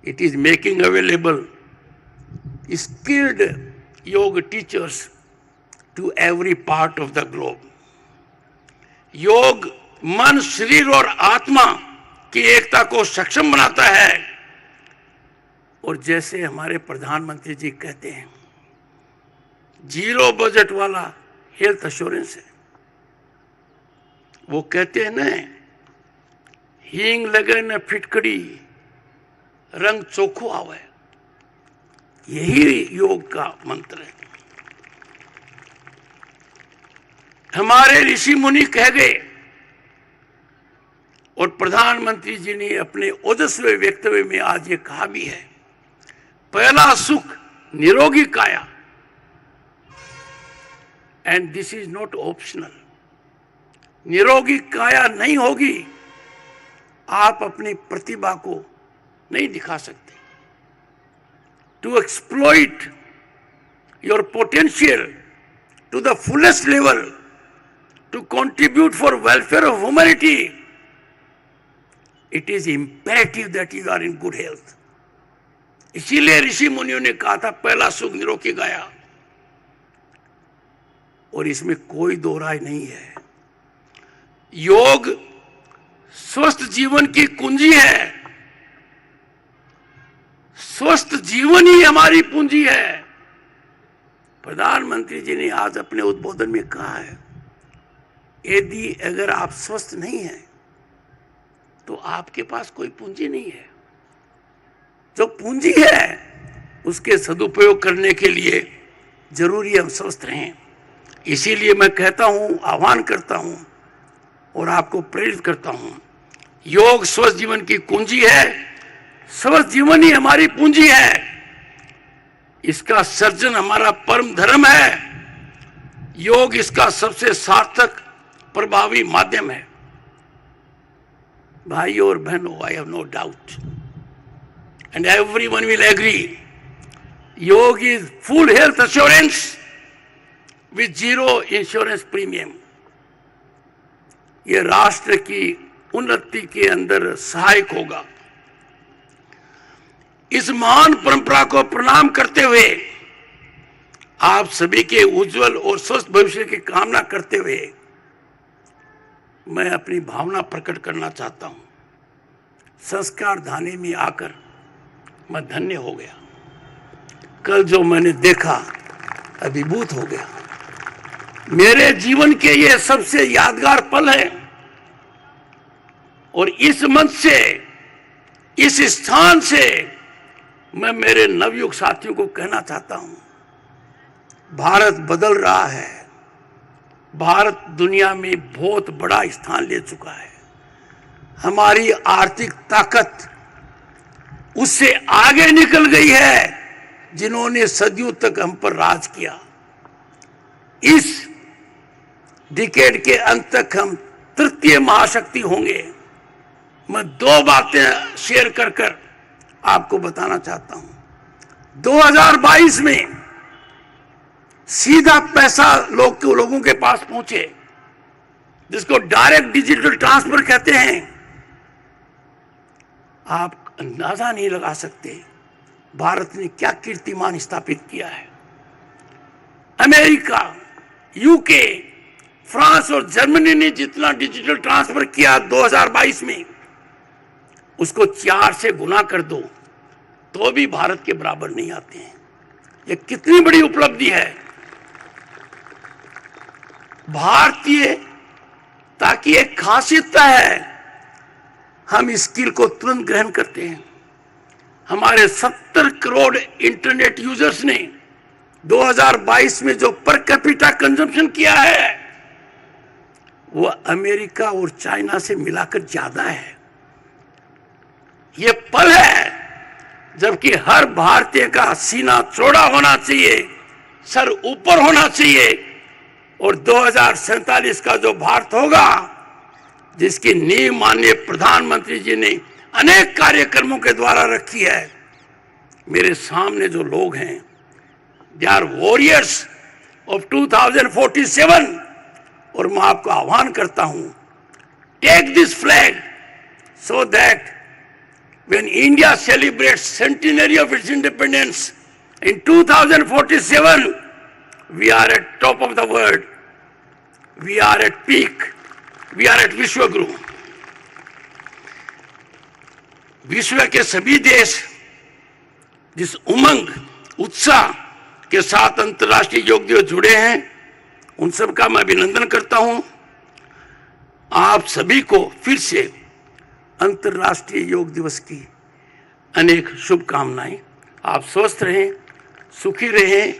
It is making available skilled yoga teachers to every part of the globe. योग मन, शरीर और आत्मा की एकता को सक्षम बनाता है और जैसे हमारे प्रधानमंत्री जी कहते हैं, 0 बजट वाला हेल्थ एश्योरेंस है। वो कहते हैं ना, हींग लगे न फिटकड़ी, रंग चोखो आवे। यही योग का मंत्र है। हमारे ऋषि मुनि कह गए और प्रधानमंत्री जी ने अपने ओजस्वी वक्तव्य में आज ये कहा भी है, पहला सुख निरोगी काया, and this is not optional. निरोगी काया नहीं होगी, आप अपनी प्रतिभा को नहीं दिखा सकते। to exploit your potential to the fullest level, to contribute for welfare of humanity, it is imperative that you are in good health. इसीलिए ऋषि मुनियों ने कहा था पहला सुख निरोगी गया, और इसमें कोई दो राय नहीं है। योग स्वस्थ जीवन की कुंजी है, स्वस्थ जीवन ही हमारी पूंजी है। प्रधानमंत्री जी ने आज अपने उद्बोधन में कहा है, यदि अगर आप स्वस्थ नहीं हैं तो आपके पास कोई पूंजी नहीं है। जो पूंजी है उसके सदुपयोग करने के लिए जरूरी हम स्वस्थ रहें। इसीलिए मैं कहता हूं, आह्वान करता हूं और आपको प्रेरित करता हूं, योग स्वस्थ जीवन की कुंजी है, स्वस्थ जीवन ही हमारी पूंजी है। इसका सर्जन हमारा परम धर्म है। योग इसका सबसे सार्थक प्रभावी माध्यम है। भाइयों और बहनों, I have no doubt and everyone will agree, yoga is full health assurance with zero insurance premium. यह राष्ट्र की उन्नति के अंदर सहायक होगा। इस महान परंपरा को प्रणाम करते हुए, आप सभी के उज्जवल और स्वस्थ भविष्य की कामना करते हुए मैं अपनी भावना प्रकट करना चाहता हूं। संस्कार धानी में आकर मैं धन्य हो गया। कल जो मैंने देखा अभिभूत हो गया। मेरे जीवन के ये सबसे यादगार पल है और इस मंच से, इस स्थान से मैं मेरे नवयुग साथियों को कहना चाहता हूं, भारत बदल रहा है। भारत दुनिया में बहुत बड़ा स्थान ले चुका है। हमारी आर्थिक ताकत उससे आगे निकल गई है जिन्होंने सदियों तक हम पर राज किया। इस डिकेड के अंत तक हम तृतीय महाशक्ति होंगे। मैं दो बातें शेयर कर आपको बताना चाहता हूं। 2022 में सीधा पैसा लोगों के पास पहुंचे, जिसको डायरेक्ट डिजिटल ट्रांसफर कहते हैं। आप अंदाजा नहीं लगा सकते भारत ने क्या कीर्तिमान स्थापित किया है। अमेरिका, यूके, फ्रांस और जर्मनी ने जितना डिजिटल ट्रांसफर किया 2022 में, उसको 4 से गुना कर दो तो भी भारत के बराबर नहीं आते हैं। यह कितनी बड़ी उपलब्धि है। भारतीय ताकि एक खासियत है, हम स्किल को तुरंत ग्रहण करते हैं। हमारे 70 करोड़ इंटरनेट यूजर्स ने 2022 में जो पर कैपिटा कंजम्पशन किया है वो अमेरिका और चाइना से मिलाकर ज्यादा है। ये पल है जबकि हर भारतीय का सीना चौड़ा होना चाहिए, सर ऊपर होना चाहिए और 2047 का जो भारत होगा, जिसकी नींव माननीय प्रधानमंत्री जी ने अनेक कार्यक्रमों के द्वारा रखी है। मेरे सामने जो लोग हैं, दे आर वॉरियर्स ऑफ 2047 और मैं आपको आह्वान करता हूं, take this flag so that when India celebrates centenary of its independence in 2047, we are at top of the world. We are at peak. We are at विश्वगुरु। विश्व के सभी देश जिस उमंग, उत्साह के साथ अंतर्राष्ट्रीय योग दिवस जुड़े हैं, उन सब का मैं अभिनंदन करता हूं। आप सभी को फिर से अंतर्राष्ट्रीय योग दिवस की अनेक शुभकामनाएं। आप स्वस्थ रहें, सुखी रहें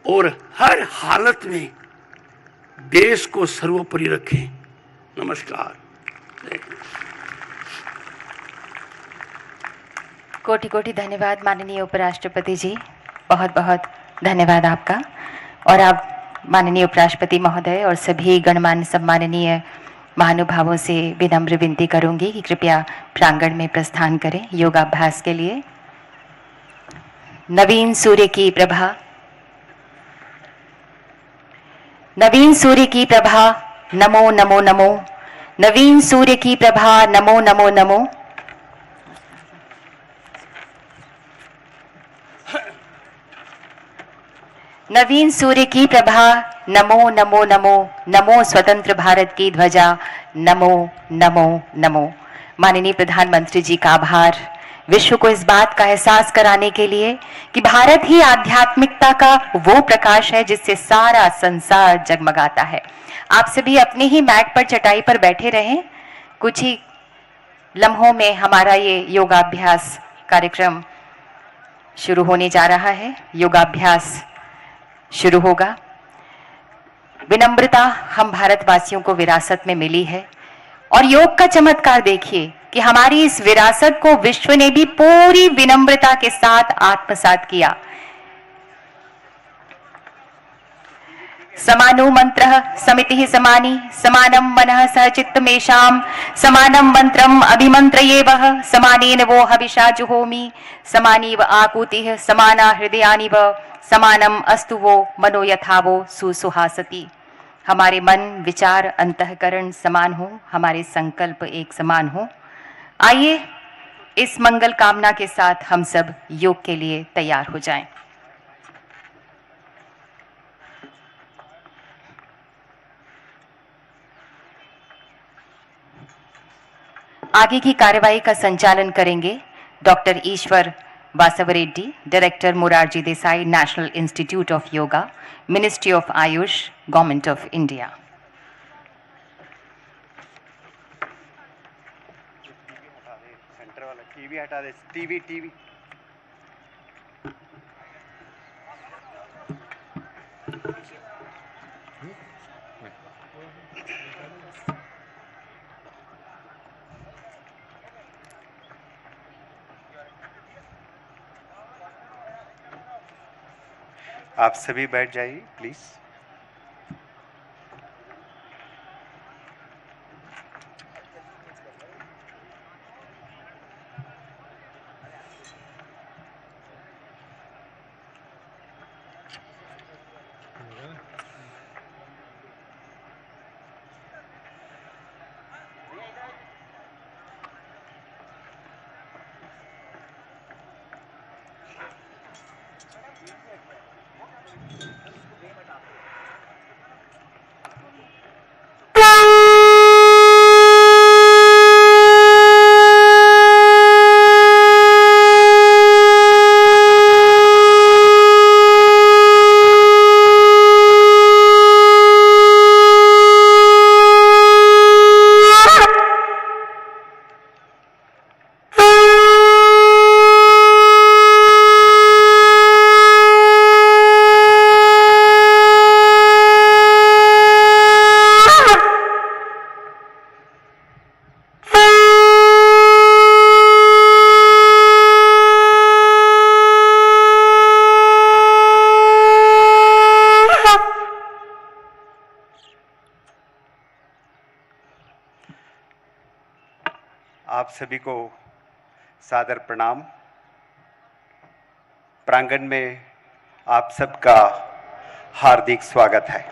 और हर हालत में देश को सर्वोपरि रखें। नमस्कार। कोटि कोटि धन्यवाद माननीय उपराष्ट्रपति जी, बहुत बहुत धन्यवाद आपका। और आप माननीय उपराष्ट्रपति महोदय और सभी गणमान्य सम्माननीय महानुभावों से विनम्र विनती करूंगी कि कृपया प्रांगण में प्रस्थान करें योगाभ्यास के लिए। नवीन सूर्य की प्रभा, नवीन सूर्य की प्रभा, नमो नमो नमो, नवीन सूर्य की प्रभा, नमो नमो नमो। नवीन सूर्य की प्रभा, नमो नमो नमो, नमो स्वतंत्र भारत की ध्वजा, नमो नमो नमो। माननीय प्रधानमंत्री जी का आभार विश्व को इस बात का एहसास कराने के लिए कि भारत ही आध्यात्मिकता का वो प्रकाश है जिससे सारा संसार जगमगाता है। आप सभी अपने ही मैट पर, चटाई पर बैठे रहें। कुछ ही लम्हों में हमारा ये योगाभ्यास कार्यक्रम शुरू होने जा रहा है। योगाभ्यास शुरू होगा। विनम्रता हम भारतवासियों को विरासत में मिली है और योग का चमत्कार देखिए कि हमारी इस विरासत को विश्व ने भी पूरी विनम्रता के साथ आत्मसात किया। समानो मंत्रः समितिः समानी, समानं मनः सह चित्तमेषां, समानं मंत्रम् अभिमन्त्रयेवः, समानेन वो हविषा जुहोमि, समानीव आकुतिः, समाना हृदयानिव, समानम अस्तु वो मनो यथा वो सुसुहासति। हमारे मन, विचार, अंतःकरण समान हो, हमारे संकल्प एक समान हो। आइए इस मंगल कामना के साथ हम सब योग के लिए तैयार हो जाएं। आगे की कार्यवाही का संचालन करेंगे doctor Ishwar Vasavareddy, director Morarji Desai national institute of yoga, ministry of AYUSH, government of India. Centre वाला टीवी हटा दे, टीवी। आप सभी बैठ जाइए प्लीज। आप सभी को सादर प्रणाम। प्रांगण में आप सबका हार्दिक स्वागत है।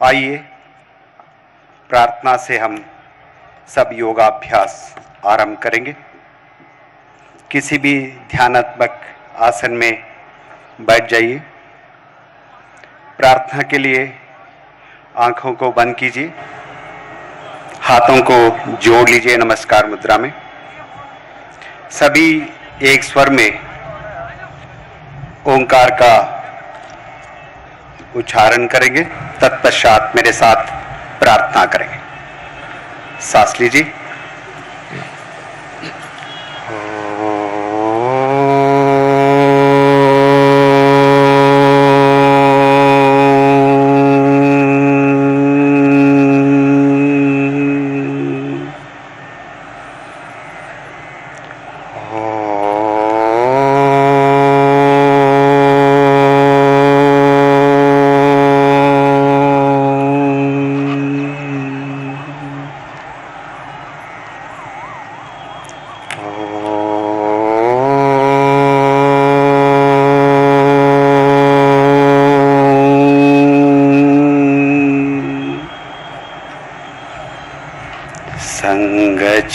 आइए प्रार्थना से हम सब योगाभ्यास आरंभ करेंगे। किसी भी ध्यानात्मक आसन में बैठ जाइए। प्रार्थना के लिए आंखों को बंद कीजिए, हाथों को जोड़ लीजिए नमस्कार मुद्रा में। सभी एक स्वर में ओंकार का उच्चारण करेंगे, तत्पश्चात मेरे साथ प्रार्थना करेंगे। सांस लीजिए।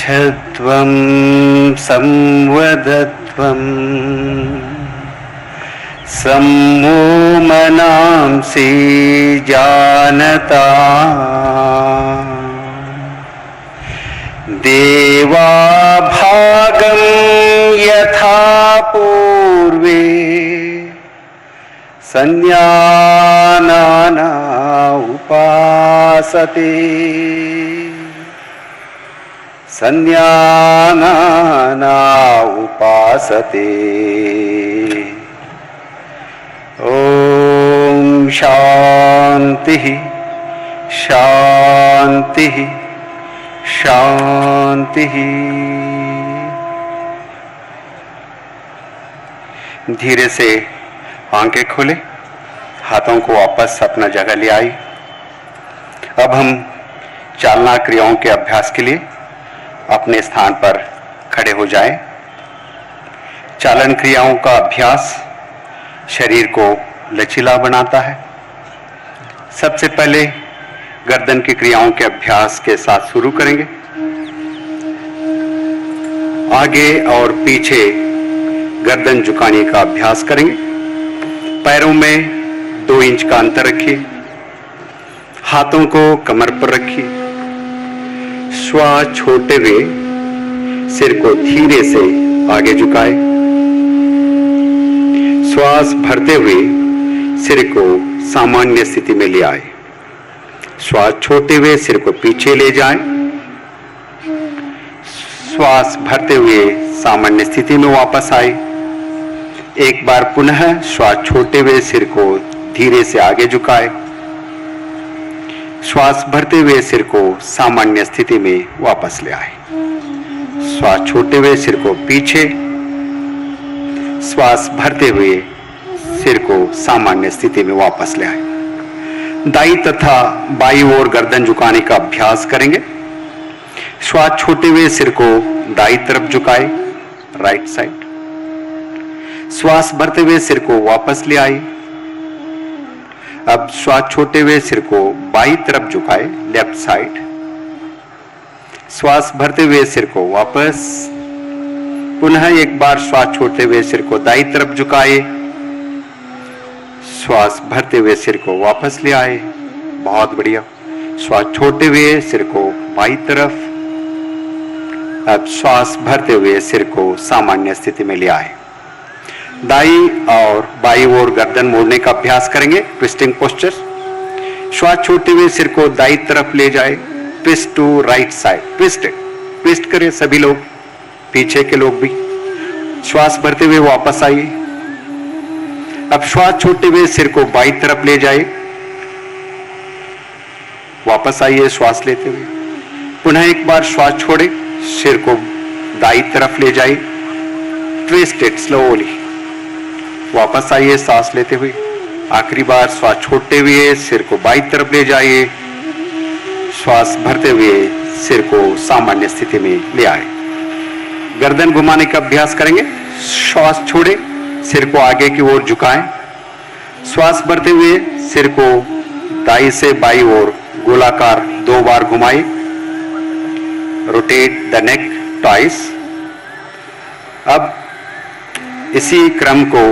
गच्छध्वं संवदध्वं सम्मो मनांसि जानता देवा भागं यथा पूर्वे संज्ञानाना उपासते संज्ञानाना उपासते। ओम शांति शांति शांति। धीरे से आंखें खोले, हाथों को वापस अपना जगह ले आई। अब हम चालना क्रियाओं के अभ्यास के लिए अपने स्थान पर खड़े हो जाएं। चालन क्रियाओं का अभ्यास शरीर को लचीला बनाता है। सबसे पहले गर्दन की क्रियाओं के अभ्यास के साथ शुरू करेंगे। आगे और पीछे गर्दन झुकाने का अभ्यास करेंगे। पैरों में 2 इंच का अंतर रखिए। हाथों को कमर पर रखिए। श्वास छोड़ते हुए सिर को धीरे से आगे झुकाए। श्वास भरते हुए सिर को सामान्य स्थिति में ले आए। श्वास छोड़ते हुए सिर को पीछे ले जाएं। श्वास भरते हुए सामान्य स्थिति में वापस आए। एक बार पुनः श्वास छोड़ते हुए सिर को धीरे से आगे झुकाए। श्वास भरते हुए सिर को सामान्य स्थिति में वापस ले आए। श्वास छोड़ते हुए सिर को पीछे। श्वास भरते हुए सिर को सामान्य स्थिति में वापस ले आए। दाईं तथा बाईं ओर गर्दन झुकाने का अभ्यास करेंगे। श्वास छोड़ते हुए सिर को दाईं तरफ झुकाए, राइट साइड। श्वास भरते हुए सिर को वापस ले आए। अब श्वास छोड़ते हुए सिर को बाईं तरफ झुकाए, लेफ्ट साइड। श्वास भरते हुए सिर को वापस। पुनः एक बार श्वास छोड़ते हुए सिर को दाईं तरफ झुकाए। श्वास भरते हुए सिर को वापस ले आए। बहुत बढ़िया। श्वास छोड़ते हुए सिर को बाईं तरफ। अब श्वास भरते हुए सिर को सामान्य स्थिति में ले आए। दाईं और बाईं ओर गर्दन मोड़ने का अभ्यास करेंगे, ट्विस्टिंग पोस्चर। श्वास छोड़ते हुए सिर को दाईं तरफ ले जाए, twist to right side, twist करें सभी लोग, पीछे के लोग भी। श्वास भरते हुए वापस आइए। अब श्वास छोड़ते हुए सिर को बाईं तरफ ले जाए, वापस आइए श्वास लेते हुए। पुनः एक बार श्वास छोड़े, सिर को दाईं तरफ ले जाए, ट्विस्ट इट स्लोली। वापस आइए सांस लेते हुए। आखिरी बार श्वास छोड़ते हुए सिर को बाईं तरफ ले जाइए। श्वास भरते हुए सिर को सामान्य स्थिति में ले आए। गर्दन घुमाने का अभ्यास करेंगे। श्वास छोड़े, सिर को आगे की ओर झुकाएं। श्वास भरते हुए सिर को दाईं से बाईं ओर गोलाकार 2 बार घुमाएं। Rotate the neck twice. अब इसी क्रम को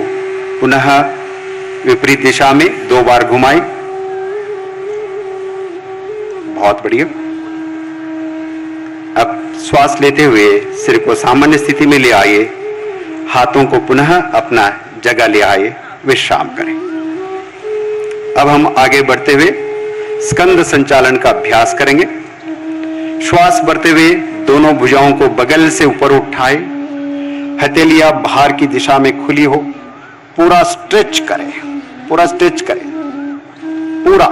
पुनः विपरीत दिशा में 2 बार घुमाएं। बहुत बढ़िया। अब श्वास लेते हुए सिर को सामान्य स्थिति में ले आइए। हाथों को पुनः अपना जगह ले आए, विश्राम करें। अब हम आगे बढ़ते हुए स्कंद संचालन का अभ्यास करेंगे। श्वास भरते हुए दोनों भुजाओं को बगल से ऊपर उठाए। हथेलियां बाहर की दिशा में खुली हो। पूरा स्ट्रेच करें, पूरा स्ट्रेच करें, पूरा।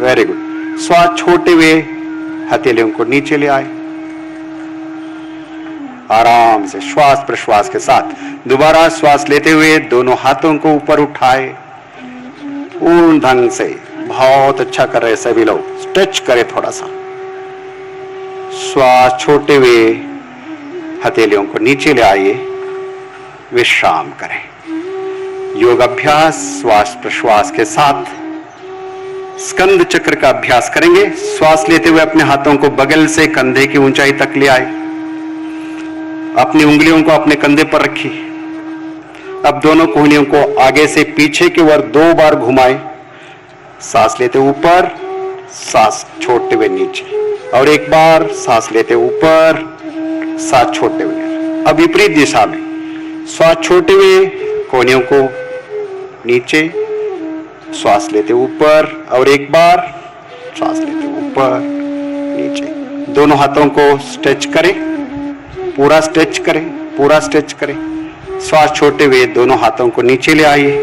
Very good. श्वास छोड़ते हुए हथेलियों को नीचे ले आए। आराम से श्वास प्रश्वास के साथ दोबारा श्वास लेते हुए दोनों हाथों को ऊपर उठाए पूर्ण ढंग से। बहुत अच्छा कर रहे सभी लोग। स्ट्रेच करें थोड़ा सा। श्वास छोड़ते हुए हथेलियों को नीचे ले आइए, विश्राम करें। योग अभ्यास श्वास प्रश्वास के साथ स्कंद चक्र का अभ्यास करेंगे। श्वास लेते हुए अपने हाथों को बगल से कंधे की ऊंचाई तक ले आए। अपनी उंगलियों को अपने कंधे पर रखिए। अब दोनों कोहनियों को आगे से पीछे की ओर 2 बार घुमाएं। सांस लेते ऊपर, सांस छोड़ते हुए नीचे, और एक बार सांस लेते ऊपर, सांस छोड़ते हुए। अब विपरीत दिशा में श्वास छोड़ते हुए कोहनियों को नीचे, श्वास लेते ऊपर, और एक बार श्वास लेते ऊपर नीचे। दोनों हाथों को स्ट्रेच करें, पूरा स्ट्रेच करें, पूरा स्ट्रेच करें। श्वास छोड़ते हुए दोनों हाथों को नीचे ले आइए,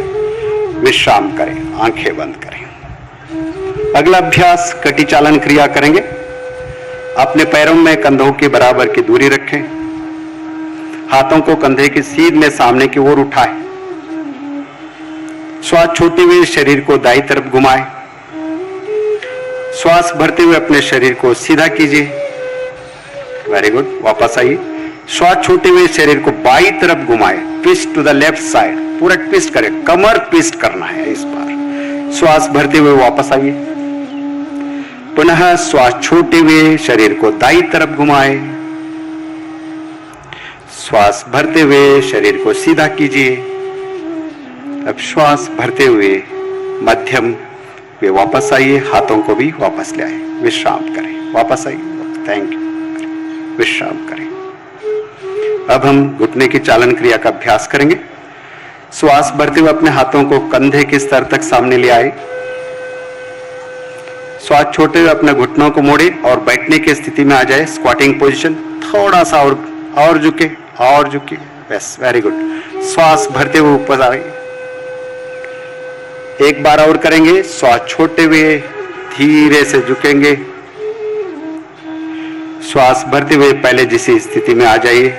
विश्राम करें, आंखें बंद करें। अगला अभ्यास कटी चालन क्रिया करेंगे। अपने पैरों में कंधों के बराबर की दूरी रखें। हाथों को कंधे के सीधे सामने की ओर उठाएं। श्वास छोड़ते हुए शरीर को दाईं तरफ घुमाएं। श्वास भरते हुए अपने शरीर को सीधा कीजिए। वेरी गुड, वापस आइए। श्वास छोड़ते हुए शरीर को बाईं तरफ घुमाएं, twist to the left side, पूरा ट्विस्ट करें, कमर ट्विस्ट करना है इस बार। श्वास भरते हुए वापस आइए। पुनः श्वास छोड़ते हुए शरीर को दाईं तरफ घुमाएं। श्वास भरते हुए शरीर को सीधा कीजिए। अब श्वास भरते हुए मध्यम वे वापस आइए, हाथों को भी वापस ले आए, विश्राम करें, वापस आइए, थैंक यू, विश्राम करें। अब हम घुटने की चालन क्रिया का अभ्यास करेंगे। श्वास भरते हुए अपने हाथों को कंधे के स्तर तक सामने ले आए। श्वास छोड़ते हुए अपने घुटनों को मोड़े और बैठने की स्थिति में आ जाए, स्क्वाटिंग पोजीशन। थोड़ा सा और झुके, और झुके, बस, वेरी गुड। श्वास भरते हुए ऊपर आ रही, एक बार और करेंगे। श्वास छोड़ते हुए धीरे से झुकेंगे। श्वास भरते हुए पहले जिसी स्थिति में आ जाइए।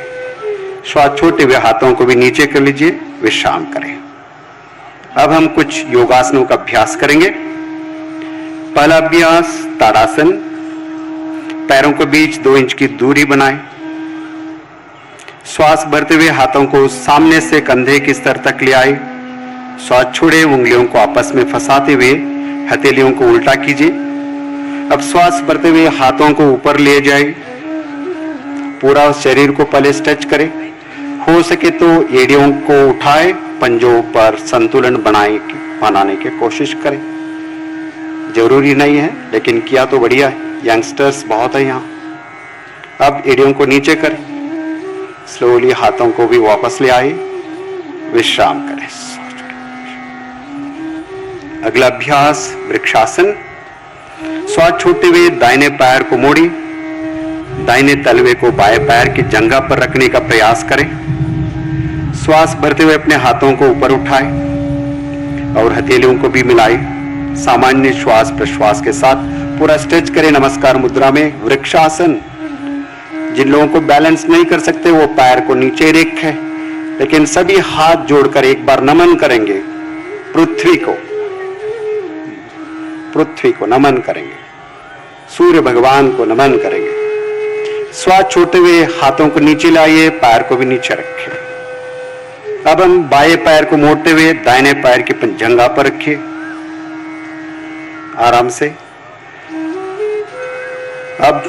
श्वास छोड़ते हुए हाथों को भी नीचे कर लीजिए, विश्राम करें। अब हम कुछ योगासनों का अभ्यास करेंगे। पहला अभ्यास ताड़ासन। पैरों के बीच 2 इंच की दूरी बनाएं। श्वास भरते हुए हाथों को सामने से कंधे के स्तर तक ले आए। श्वास छोड़े, उंगलियों को आपस में फंसाते हुए हथेलियों को उल्टा कीजिए। अब श्वास भरते हुए हाथों को ऊपर ले जाए। पूरा शरीर को पहले स्ट्रेच करें। हो सके तो एड़ियों को उठाए, पंजों पर संतुलन बनाने की कोशिश करें। जरूरी नहीं है, लेकिन किया तो बढ़िया है, यंगस्टर्स बहुत है यहाँ। अब एड़ियों को नीचे करें, स्लोली हाथों को भी वापस ले आए, विश्राम करें। अगला अभ्यास वृक्षासन। श्वास छोड़ते हुए दाहिने पैर को मोड़ी, दाहिने तलवे को बाएं पैर की जंघा पर रखने का प्रयास करें। श्वास भरते हुए अपने हाथों को ऊपर उठाएं और हथेलियों को भी मिलाएं। सामान्य श्वास प्रश्वास के साथ पूरा स्ट्रेच करें, नमस्कार मुद्रा में, वृक्षासन। जिन लोगों को बैलेंस नहीं कर सकते वो पैर को नीचे रखें, लेकिन सभी हाथ जोड़कर एक बार नमन करेंगे, पृथ्वी को नमन करेंगे, सूर्य भगवान को नमन करेंगे। श्वास छोड़ते हुए हाथों को नीचे लाइए, पैर को भी नीचे रखें। अब हम बाएं पैर को मोड़ते हुए दाहिने पैर की जंघा पर रखिए, आराम से। अब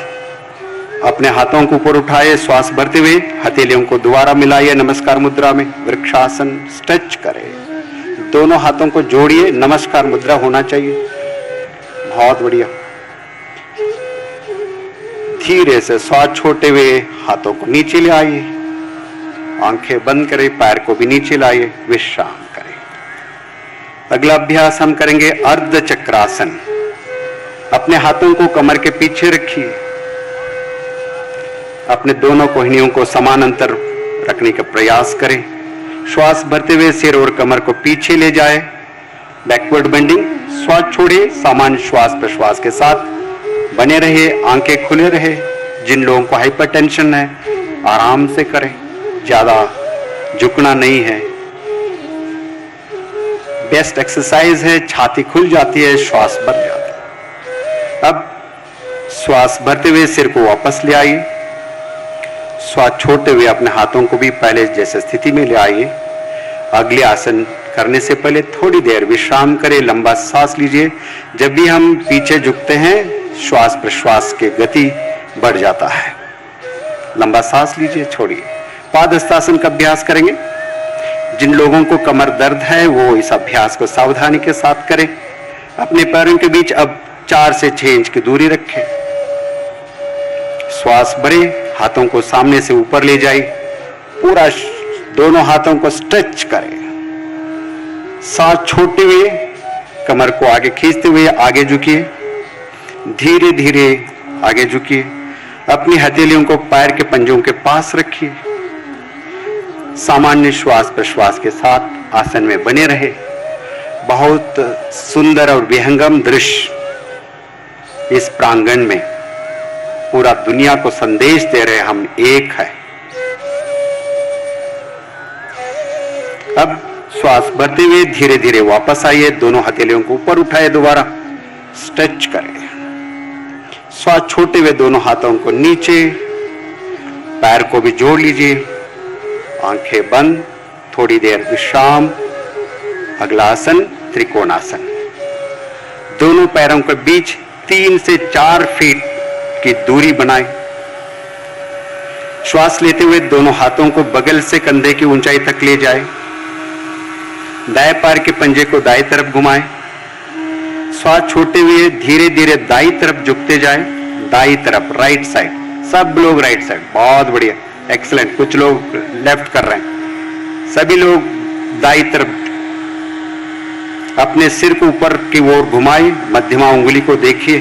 अपने हाथों को ऊपर उठाए, श्वास भरते हुए हथेलियों को दोबारा मिलाइए, नमस्कार मुद्रा में, वृक्षासन। स्ट्रेच करें, दोनों हाथों को जोड़िए, नमस्कार मुद्रा होना चाहिए, बहुत बढ़िया। धीरे से श्वास छोड़ते हुए हाथों को नीचे ले आइए, आंखें बंद करें, पैर को भी नीचे लाइए, विश्राम करें। अगला अभ्यास हम करेंगे अर्ध चक्रासन। अपने हाथों को कमर के पीछे रखिए, अपने दोनों कोहनियों को समान अंतर रखने का प्रयास करें। श्वास भरते हुए सिर और कमर को पीछे ले जाए, बैकवर्ड बेंडिंग। श्वास छोड़िए, सामान्य श्वास प्रश्वास के साथ बने रहे, आंखें खुले रहे। जिन लोगों को हाइपरटेंशन है आराम से करें, ज्यादा झुकना नहीं है। बेस्ट एक्सरसाइज है, छाती खुल जाती है, श्वास भर जाता है। अब श्वास भरते हुए सिर को वापस ले आइए, श्वास छोड़ते हुए अपने हाथों को भी पहले जैसे स्थिति में ले आइए। अगले आसन करने से पहले थोड़ी देर विश्राम करें, लंबा सांस लीजिए। जब भी हम पीछे झुकते हैं श्वास प्रश्वास की गति बढ़ जाता है। लंबा सांस लीजिए, छोड़िए। पादहस्तासन का अभ्यास करेंगे। जिन लोगों को कमर दर्द है वो इस अभ्यास को सावधानी के साथ करें। अपने पैरों के बीच अब 4 से 6 इंच की दूरी रखें। श्वास भरे, हाथों को सामने से ऊपर ले जाइए। पूरा दोनों हाथों को स्ट्रेच करें। सांस छोड़ते हुए कमर को आगे खींचते हुए आगे झुकिए। धीरे धीरे आगे झुकिए। अपनी हथेलियों को पैर के पंजों के पास रखिए। सामान्य श्वास प्रश्वास के साथ आसन में बने रहे। बहुत सुंदर और विहंगम दृश्य इस प्रांगण में पूरा दुनिया को संदेश दे रहे हम एक है। अब श्वास भरते हुए धीरे धीरे वापस आइए। दोनों हथेलियों को ऊपर उठाए, दोबारा स्ट्रेच करें। श्वास छोड़ते हुए दोनों हाथों को नीचे, पैर को भी जोड़ लीजिए। आंखें बंद, थोड़ी देर विश्राम। अगला आसन त्रिकोणासन। दोनों पैरों के बीच 3 से 4 फीट की दूरी बनाएं। श्वास लेते हुए दोनों हाथों को बगल से कंधे की ऊंचाई तक ले जाएं। दाएं पैर के पंजे को दाएं तरफ घुमाएं। श्वास छोड़ते हुए धीरे धीरे दाईं तरफ झुकते जाएं। दाईं तरफ, राइट साइड। सब लोग राइट साइड, बहुत बढ़िया, एक्सीलेंट। कुछ लोग लेफ्ट कर रहे हैं। सभी लोग दाईं तरफ अपने सिर को ऊपर की ओर घुमाएं। मध्यमा उंगली को देखिए,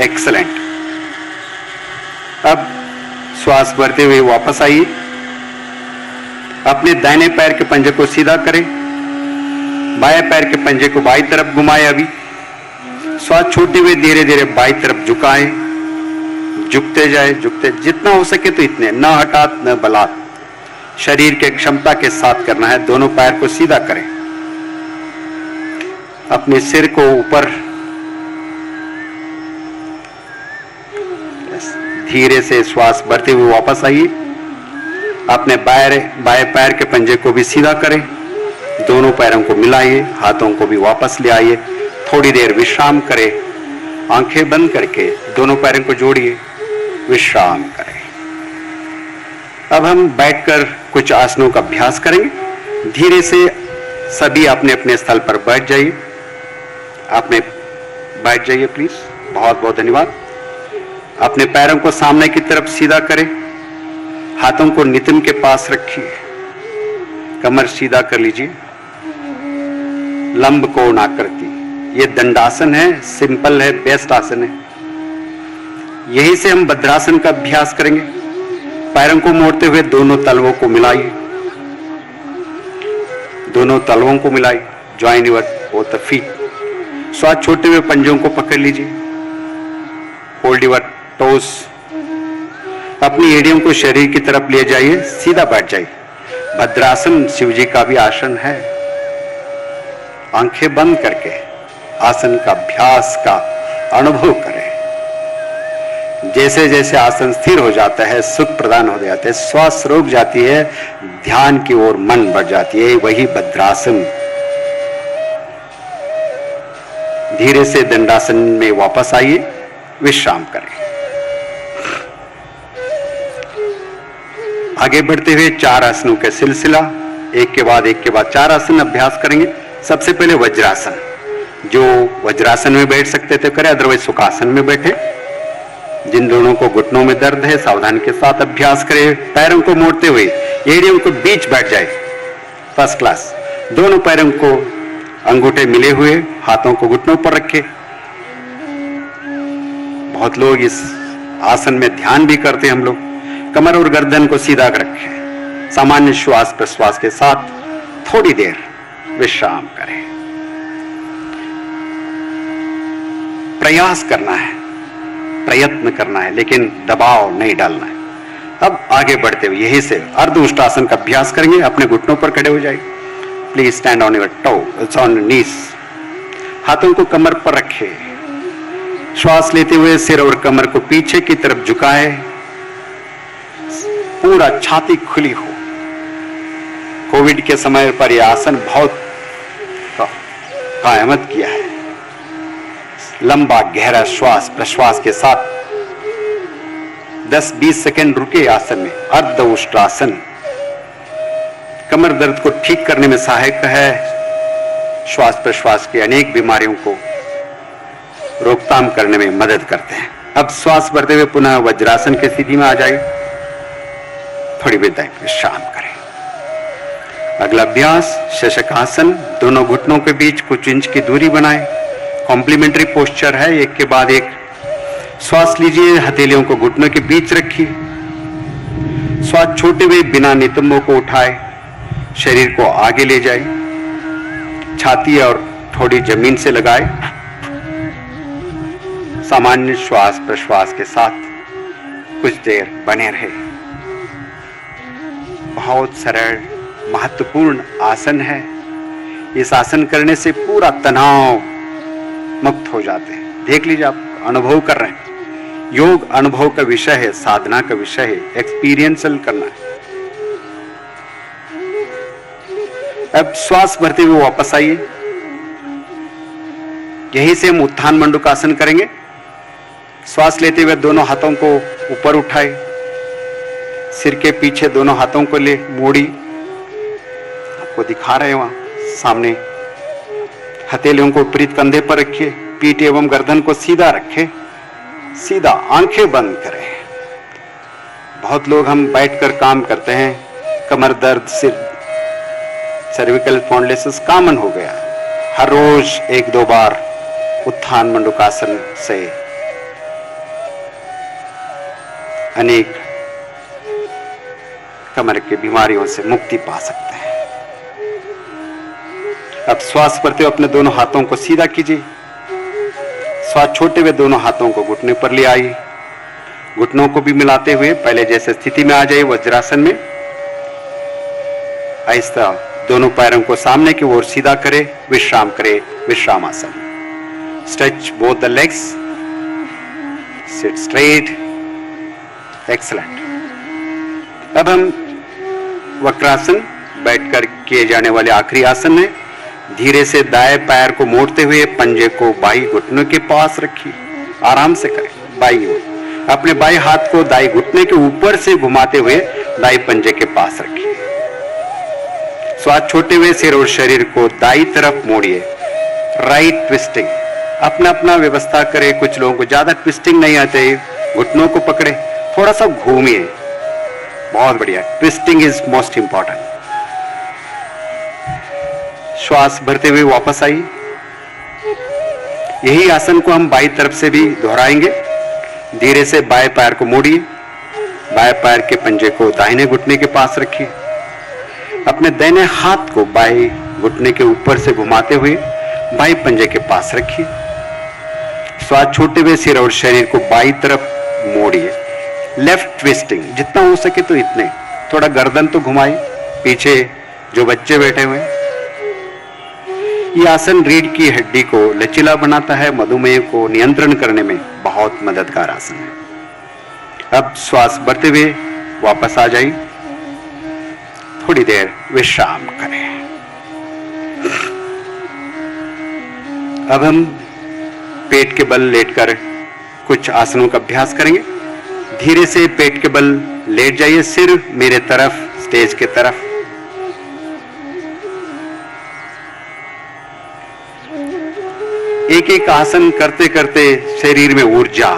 एक्सीलेंट। अब श्वास भरते हुए वापस आइए। अपने दाहिने पैर के पंजे को सीधा करें। बाएं पैर के पंजे को बाईं तरफ घुमाएं। अभी श्वास छोड़ते हुए धीरे धीरे बाईं तरफ झुकाएं। झुकते जाए, झुकते, जितना हो सके तो इतने, न हठात न बलात्। शरीर के क्षमता के साथ करना है। दोनों पैर को सीधा करें। अपने सिर को ऊपर, धीरे से श्वास भरते हुए वापस आइए। अपने बाएं पैर के पंजे को भी सीधा करें। दोनों पैरों को मिलाइए। हाथों को भी वापस ले आइए। थोड़ी देर विश्राम करें। आंखें बंद करके दोनों पैरों को जोड़िए, विश्राम करें। अब हम बैठकर कुछ आसनों का अभ्यास करेंगे। धीरे से सभी अपने अपने स्थल पर बैठ जाइए। आपने बैठ जाइए प्लीज। बहुत बहुत धन्यवाद। अपने पैरों को सामने की तरफ सीधा करें। हाथों को नितंब के पास रखिए। कमर सीधा कर लीजिए। लंब कोण आकृति। ये दंडासन है, सिंपल है, बेस्ट आसन है। यहीं से हम भद्रासन का अभ्यास करेंगे। पैरों को मोड़ते हुए दोनों तलवों को मिलाइए। दोनों तलवों को मिलाइए। Join your both the feet. श्वास छोड़ते हुए पंजों को पकड़ लीजिए। Hold your toes. अपनी एड़ियों को शरीर की तरफ ले जाइए। सीधा बैठ जाइए। भद्रासन शिव जी का भी आसन है। आंखें बंद करके आसन का अभ्यास का अनुभव करें। जैसे जैसे आसन स्थिर हो जाता है, सुख प्रदान हो जाता है, श्वास रुक जाती है, ध्यान की ओर मन बढ़ जाती है। वही भद्रासन। धीरे से दंडासन में वापस आइए। विश्राम करें। आगे बढ़ते हुए 4 आसनों का सिलसिला, एक के बाद 4 आसन अभ्यास करेंगे। सबसे पहले वज्रासन। जो वज्रासन में बैठ सकते थे करें, अदरवाइज सुखासन में बैठे। जिन दोनों को घुटनों में दर्द है सावधानी के साथ अभ्यास करें। पैरों को मोड़ते हुए एड़ियों को बीच बैठ जाए। First class. दोनों पैरों को अंगूठे मिले हुए, हाथों को घुटनों पर रखें। बहुत लोग इस आसन में ध्यान भी करते हैं हम लोग। कमर और गर्दन को सीधा रखें। सामान्य श्वास प्रश्वास के साथ थोड़ी देर विश्राम करें। प्रयास करना है, प्रयत्न करना है, लेकिन दबाव नहीं डालना है। अब आगे बढ़ते हुए यही से अर्ध उष्टासन का अभ्यास करेंगे। अपने घुटनों पर खड़े हो जाइए। Please stand on your toe, on knees. हाथों को कमर पर रखें। श्वास लेते हुए सिर और कमर को पीछे की तरफ झुकाए। पूरा छाती खुली हो। कोविड के समय पर यह आसन बहुत कायमत किया है। लंबा गहरा श्वास प्रश्वास के साथ 10-20 सेकंड रुके आसन में। अर्ध उष्ट्रासन कमर दर्द को ठीक करने में सहायक है, श्वास प्रश्वास की अनेक बीमारियों को रोकथाम करने में मदद करते हैं। अब श्वास भरते हुए पुनः वज्रासन की स्थिति में आ जाइए, थोड़ी देर विश्राम करें। अगला अभ्यास शशकासन, दोनों घुटनों के बीच कुछ इंच की दूरी बनाएं। कॉम्प्लीमेंट्री पोस्चर है, एक के बाद एक श्वास लीजिए, हथेलियों को घुटनों के बीच रखिए, श्वास छोड़ते हुए बिना नितंबों को उठाए शरीर को आगे ले जाए, छाती और थोड़ी जमीन से लगाए। सामान्य श्वास प्रश्वास के साथ कुछ देर बने रहे। बहुत सरल महत्वपूर्ण आसन है। इस आसन करने से पूरा तनाव मुक्त हो जाते हैं। देख लीजिए, आप अनुभव कर रहे हैं। योग अनुभव का विषय है, साधना का विषय है, एक्सपीरियंसल करना है। अब श्वास भरते हुए वापस आइए। यहीं से हम उत्थान मंडूकासन करेंगे। श्वास लेते हुए दोनों हाथों को ऊपर उठाए, सिर के पीछे दोनों हाथों को ले मोड़ी, आपको दिखा रहे हैं वहां सामने। हथेलियों को विपरीत कंधे पर रखिए, पीठ एवं गर्दन को सीधा रखें, सीधा आंखें बंद करें। बहुत लोग हम बैठकर काम करते हैं, कमर दर्द, सिर, सर्विकल स्पॉन्डिलोसिस कॉमन हो गया। हर रोज 1-2 बार उत्थान मंडूकासन से अनेक कमर की बीमारियों से मुक्ति पा सकते हैं। अब श्वास भरते हुए अपने दोनों हाथों को सीधा कीजिए, श्वास छोड़ते हुए दोनों हाथों को घुटने पर ले आइए, घुटनों को भी मिलाते हुए पहले जैसे स्थिति में आ जाइए वज्रासन में। आहिस्ता दोनों पैरों को सामने की ओर सीधा करें, विश्राम करें, विश्रामासन। Stretch both the legs, sit straight, excellent. अब हम वक्रासन बैठकर किए जाने वाले आखिरी आसन है। धीरे से दाएं पैर को मोड़ते हुए पंजे को बाई घुटनों के पास रखिए, आराम से करें। बाई ओर अपने बाएं हाथ को दाएं घुटने के ऊपर से घुमाते हुए दाएं पंजे के पास रखिए। श्वास छोड़ते हुए सिर और शरीर को दाईं तरफ मोड़िए, राइट ट्विस्टिंग। अपना अपना व्यवस्था करें। कुछ लोगों को ज्यादा ट्विस्टिंग नहीं आते, घुटनों को पकड़े, थोड़ा सा घूमिए। बहुत बढ़िया, ट्विस्टिंग इज मोस्ट इंपॉर्टेंट। श्वास भरते हुए वापस आइए। यही आसन को हम बाईं तरफ से भी दोहराएंगे। धीरे से बाएं पैर को मोड़िए, बाएं पैर के पंजे को दाहिने घुटने के पास रखिए। अपने दाहिने हाथ को बाएं घुटने के ऊपर से घुमाते हुए बाएं पंजे के पास रखिए। श्वास छोड़ते हुए सिर और शरीर को बाईं तरफ मोड़िए। लेफ्ट ट्विस्टिंग, जितना हो सके तो इतने। थोड़ा गर्दन तो घुमाइए, पीछे जो बच्चे बैठे हुए हैं। ये आसन रीढ़ की हड्डी को लचीला बनाता है, मधुमेह को नियंत्रण करने में बहुत मददगार आसन है। अब श्वास भरते हुए वापस आ जाइए, थोड़ी देर विश्राम करें। अब हम पेट के बल लेटकर कुछ आसनों का अभ्यास करेंगे। धीरे से पेट के बल लेट जाइए, सिर मेरे तरफ, स्टेज के तरफ। एक एक आसन करते करते शरीर में ऊर्जा,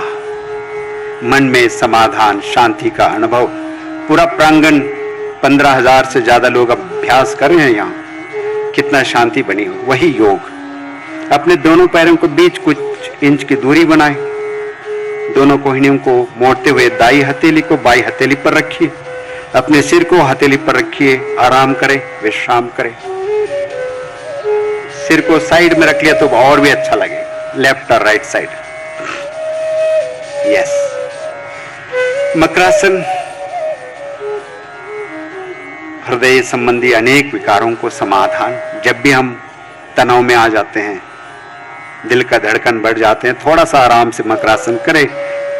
मन में समाधान, शांति का अनुभव। पूरा प्रांगण 15,000 से ज्यादा लोग अभ्यास कर रहे हैं यहाँ। कितना शांति बनी हो, वही योग। अपने दोनों पैरों के बीच कुछ इंच की दूरी बनाएं। दोनों कोहनियों को मोड़ते हुए दाई हथेली को बाई हथेली पर रखिए। अपने सिर को हथेली पर रखिए, आराम करें, विश्राम करें। सिर को साइड में रख लिया तो और भी अच्छा लगे, लेफ्ट और राइट साइड। यस। मकरासन हृदय संबंधी अनेक विकारों को समाधान। जब भी हम तनाव में आ जाते हैं, दिल का धड़कन बढ़ जाते हैं, थोड़ा सा आराम से मकरासन करें,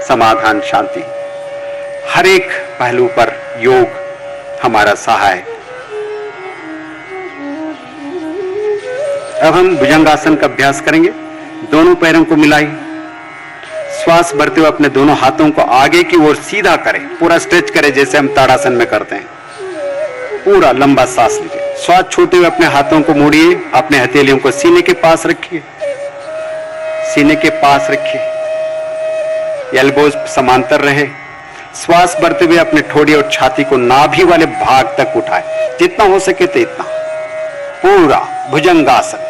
समाधान, शांति। हर एक पहलू पर योग हमारा सहायक। अब हम भुजंगासन का अभ्यास करेंगे। दोनों पैरों को मिलाइए, श्वास भरते हुए अपने दोनों हाथों को आगे की ओर सीधा करें, पूरा स्ट्रेच करें जैसे हम ताड़ासन में करते हैं। पूरा लंबा सांस लीजिए। श्वास छोड़ते हुए अपने हाथों को मोड़िए, अपने हथेलियों को सीने के पास रखिए, सीने के पास रखिए, एल्बोज समांतर रहे। श्वास भरते हुए अपने ठोड़ी और छाती को नाभि वाले भाग तक उठाए, जितना हो सके तो इतना। पूरा भुजंगासन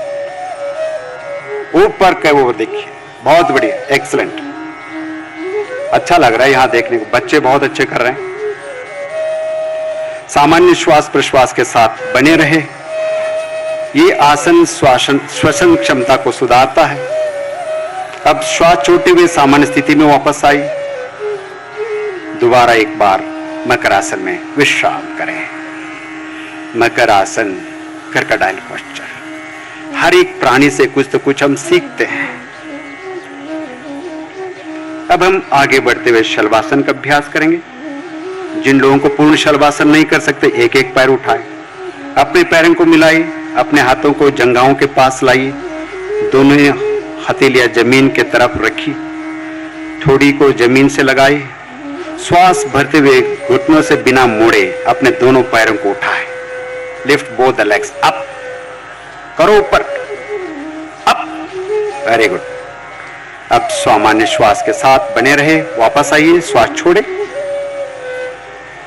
ऊपर के वो देखिए, बहुत बढ़िया, एक्सीलेंट। अच्छा लग रहा है यहां देखने को, बच्चे बहुत अच्छे कर रहे हैं। सामान्य श्वास प्रश्वास के साथ बने रहे। ये आसन श्वसन क्षमता को सुधारता है। अब श्वास छोड़ते हुए सामान्य स्थिति में वापस आई। दोबारा एक बार मकरासन में विश्राम करें। Makarasana, crocodile posture. हर एक प्राणी से कुछ तो कुछ हम सीखते हैं। अब हम आगे बढ़ते हुए शलभासन का अभ्यास करेंगे। जिन लोगों को पूर्ण शलभासन नहीं कर सकते, एक एक पैर उठाए, अपने पैरों को मिलाइए, अपने हाथों को जंघाओं के पास लाइए, दोनों हथेलियां जमीन के तरफ रखिए, ठोड़ी को जमीन से लगाइए। श्वास भरते हुए घुटनों से बिना मोड़े अपने दोनों पैरों को उठाए। Lift both the legs up, करो ऊपर, अप, वेरी गुड। अब सामान्य श्वास के साथ बने रहे। वापस आइए, श्वास छोड़े,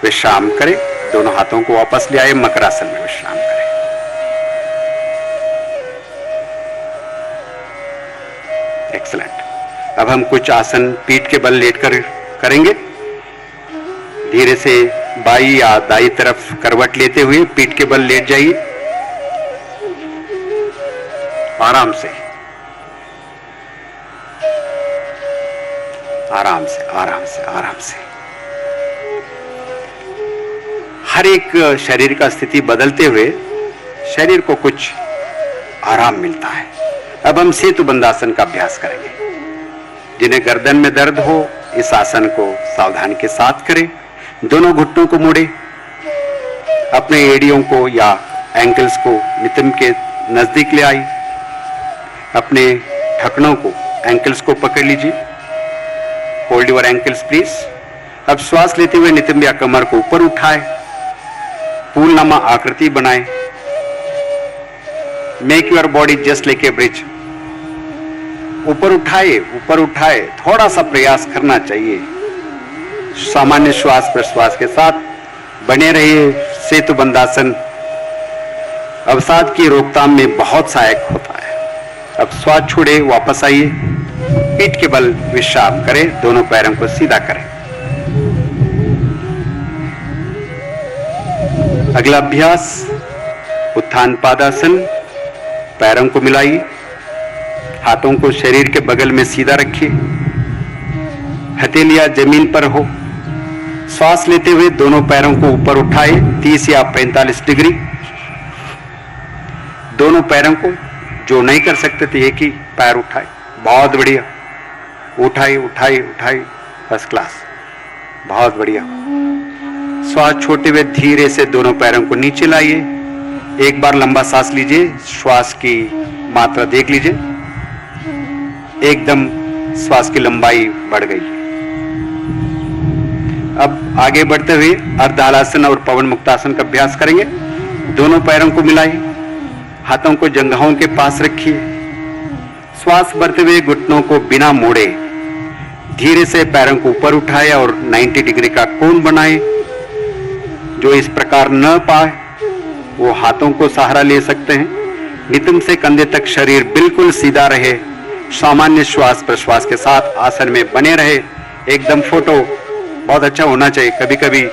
विश्राम करें। दोनों हाथों को वापस ले आए, मकरासन में विश्राम करें। एक्सीलेंट। अब हम कुछ आसन पीठ के बल लेटकर करेंगे। धीरे से बाई या दाई तरफ करवट लेते हुए पीठ के बल लेट जाइए। आराम से, आराम से, आराम से, आराम से। हर एक शरीर का स्थिति बदलते हुए शरीर को कुछ आराम मिलता है। अब हम सेतु बंधासन का अभ्यास करेंगे। जिन्हें गर्दन में दर्द हो, इस आसन को सावधानी के साथ करें। दोनों घुटनों को मोड़े, अपने एड़ियों को या एंकल्स को नितंब के नजदीक ले आई, अपने ढकनों को, एंकल्स को पकड़ लीजिए। Hold your ankles please. अब श्वास लेते हुए नितंब या कमर को ऊपर उठाए, फूलनामा आकृति बनाए। Make your body just like a bridge. ऊपर उठाए, ऊपर उठाए, थोड़ा सा प्रयास करना चाहिए। सामान्य श्वास प्रश्वास के साथ बने रहिए। सेतु बंधासन अवसाद की रोकथाम में बहुत सहायक होता है। अब श्वास छोड़े, वापस आइए, पीठ के बल विश्राम करें, दोनों पैरों को सीधा करें। अगला अभ्यास उत्थान पादासन। पैरों को मिलाइए, हाथों को शरीर के बगल में सीधा रखिए, हथेलियां जमीन पर हो। श्वास लेते हुए दोनों पैरों को ऊपर उठाए 30 या 45 डिग्री। दोनों पैरों को, जो नहीं कर सकते थे एक ही पैर उठाए, बहुत बढ़िया, उठाई उठाई उठाई, फर्स्ट क्लास, बहुत बढ़िया। श्वास छोड़ते हुए धीरे से दोनों पैरों को नीचे लाइए। एक बार लंबा सांस लीजिए, श्वास की मात्रा देख लीजिए, एकदम श्वास की लंबाई बढ़ गई। अब आगे बढ़ते हुए अर्धहलासन और पवन मुक्तासन का अभ्यास करेंगे। दोनों पैरों को मिलाइए, हाथों को जंघाओं के पास रखिए। श्वास भरते हुए घुटनों को बिना मोड़े धीरे से पैरों को ऊपर उठाए और 90 डिग्री का कोण बनाए। जो इस प्रकार न पाए वो हाथों को सहारा ले सकते हैं। नितंब से कंधे तक शरीर बिल्कुल सीधा रहे। सामान्य श्वास प्रश्वास के साथ आसन में बने रहे। एकदम फोटो बहुत अच्छा होना चाहिए। कभी कभी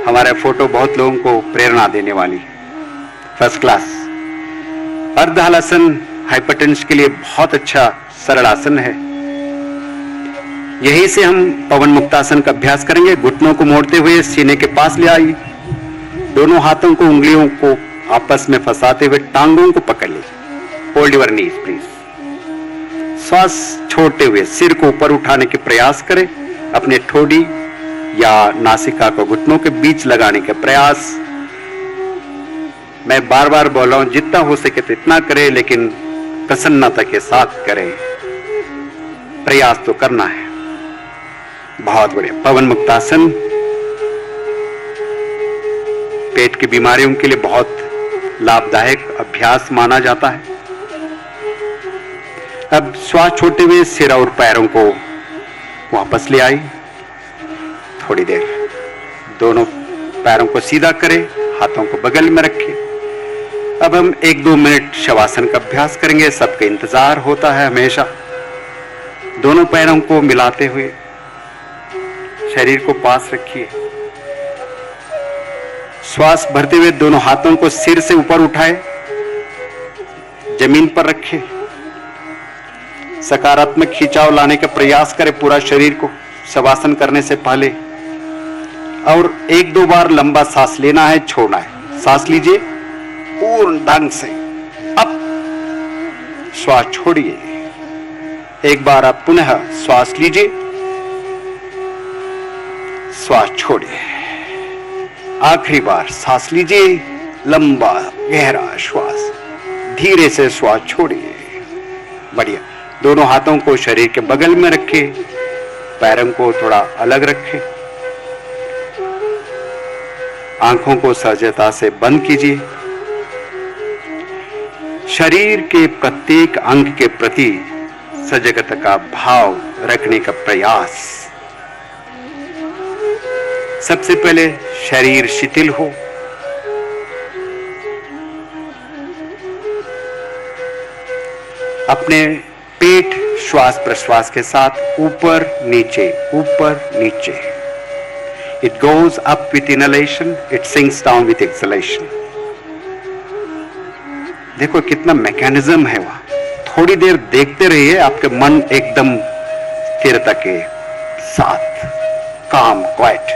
हमारा फोटो बहुत लोगों को प्रेरणा देने वाली, फर्स्ट क्लास। अर्धहलासन हाइपरटेंशन के लिए बहुत अच्छा सरल आसन है। यही से हम पवन मुक्तासन का अभ्यास करेंगे। घुटनों को मोड़ते हुए सीने के पास ले आइए। दोनों हाथों को, उंगलियों को आपस में फंसाते हुए टांगों को पकड़ लीजिए। Hold your knees please. श्वास छोड़ते हुए सिर को ऊपर उठाने के प्रयास करें। अपने ठोड़ी या नासिका को घुटनों के बीच लगाने के प्रयास। मैं बार बार बोल रहा हूं, जितना हो सके तो इतना करें, लेकिन प्रसन्नता के साथ करें। प्रयास तो करना है। बहुत बढ़िया। पवन मुक्तासन पेट की बीमारियों के लिए बहुत लाभदायक अभ्यास माना जाता है। अब श्वास छोड़ते हुए सिर और पैरों को वापस ले आई। थोड़ी देर दोनों पैरों को सीधा करें, हाथों को बगल में रखें। अब हम 1-2 मिनट शवासन का अभ्यास करेंगे। सबका इंतजार होता है हमेशा। दोनों पैरों को मिलाते हुए शरीर को पास रखिए। श्वास भरते हुए दोनों हाथों को सिर से ऊपर उठाए, जमीन पर रखें। सकारात्मक खिंचाव लाने का प्रयास करें पूरा शरीर को शवासन करने से पहले। और 1-2 बार लंबा सांस लेना है, छोड़ना है। सांस लीजिए पूर्ण ढंग से। अब श्वास छोड़िए। एक बार आप पुनः श्वास लीजिए, श्वास छोड़िए। आखिरी बार सांस लीजिए, लंबा गहरा श्वास, धीरे से श्वास छोड़िए। बढ़िया। दोनों हाथों को शरीर के बगल में रखें, पैरों को थोड़ा अलग रखें। आंखों को सहजता से बंद कीजिए। शरीर के प्रत्येक अंग के प्रति सजगता का भाव रखने का प्रयास। सबसे पहले शरीर शिथिल हो। अपने पेट श्वास प्रश्वास के साथ ऊपर नीचे, ऊपर नीचे। It goes up with inhalation, it sinks down with exhalation. देखो कितना मैकेनिज्म है वहां। थोड़ी देर देखते रहिए, आपके मन एकदम स्थिरता के साथ, काम, क्वाइट।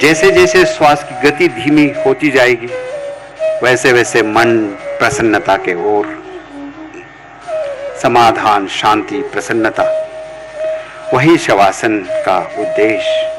जैसे जैसे श्वास की गति धीमी होती जाएगी, वैसे वैसे मन प्रसन्नता के ओर, समाधान, शांति, प्रसन्नता, वही शवासन का उद्देश्य।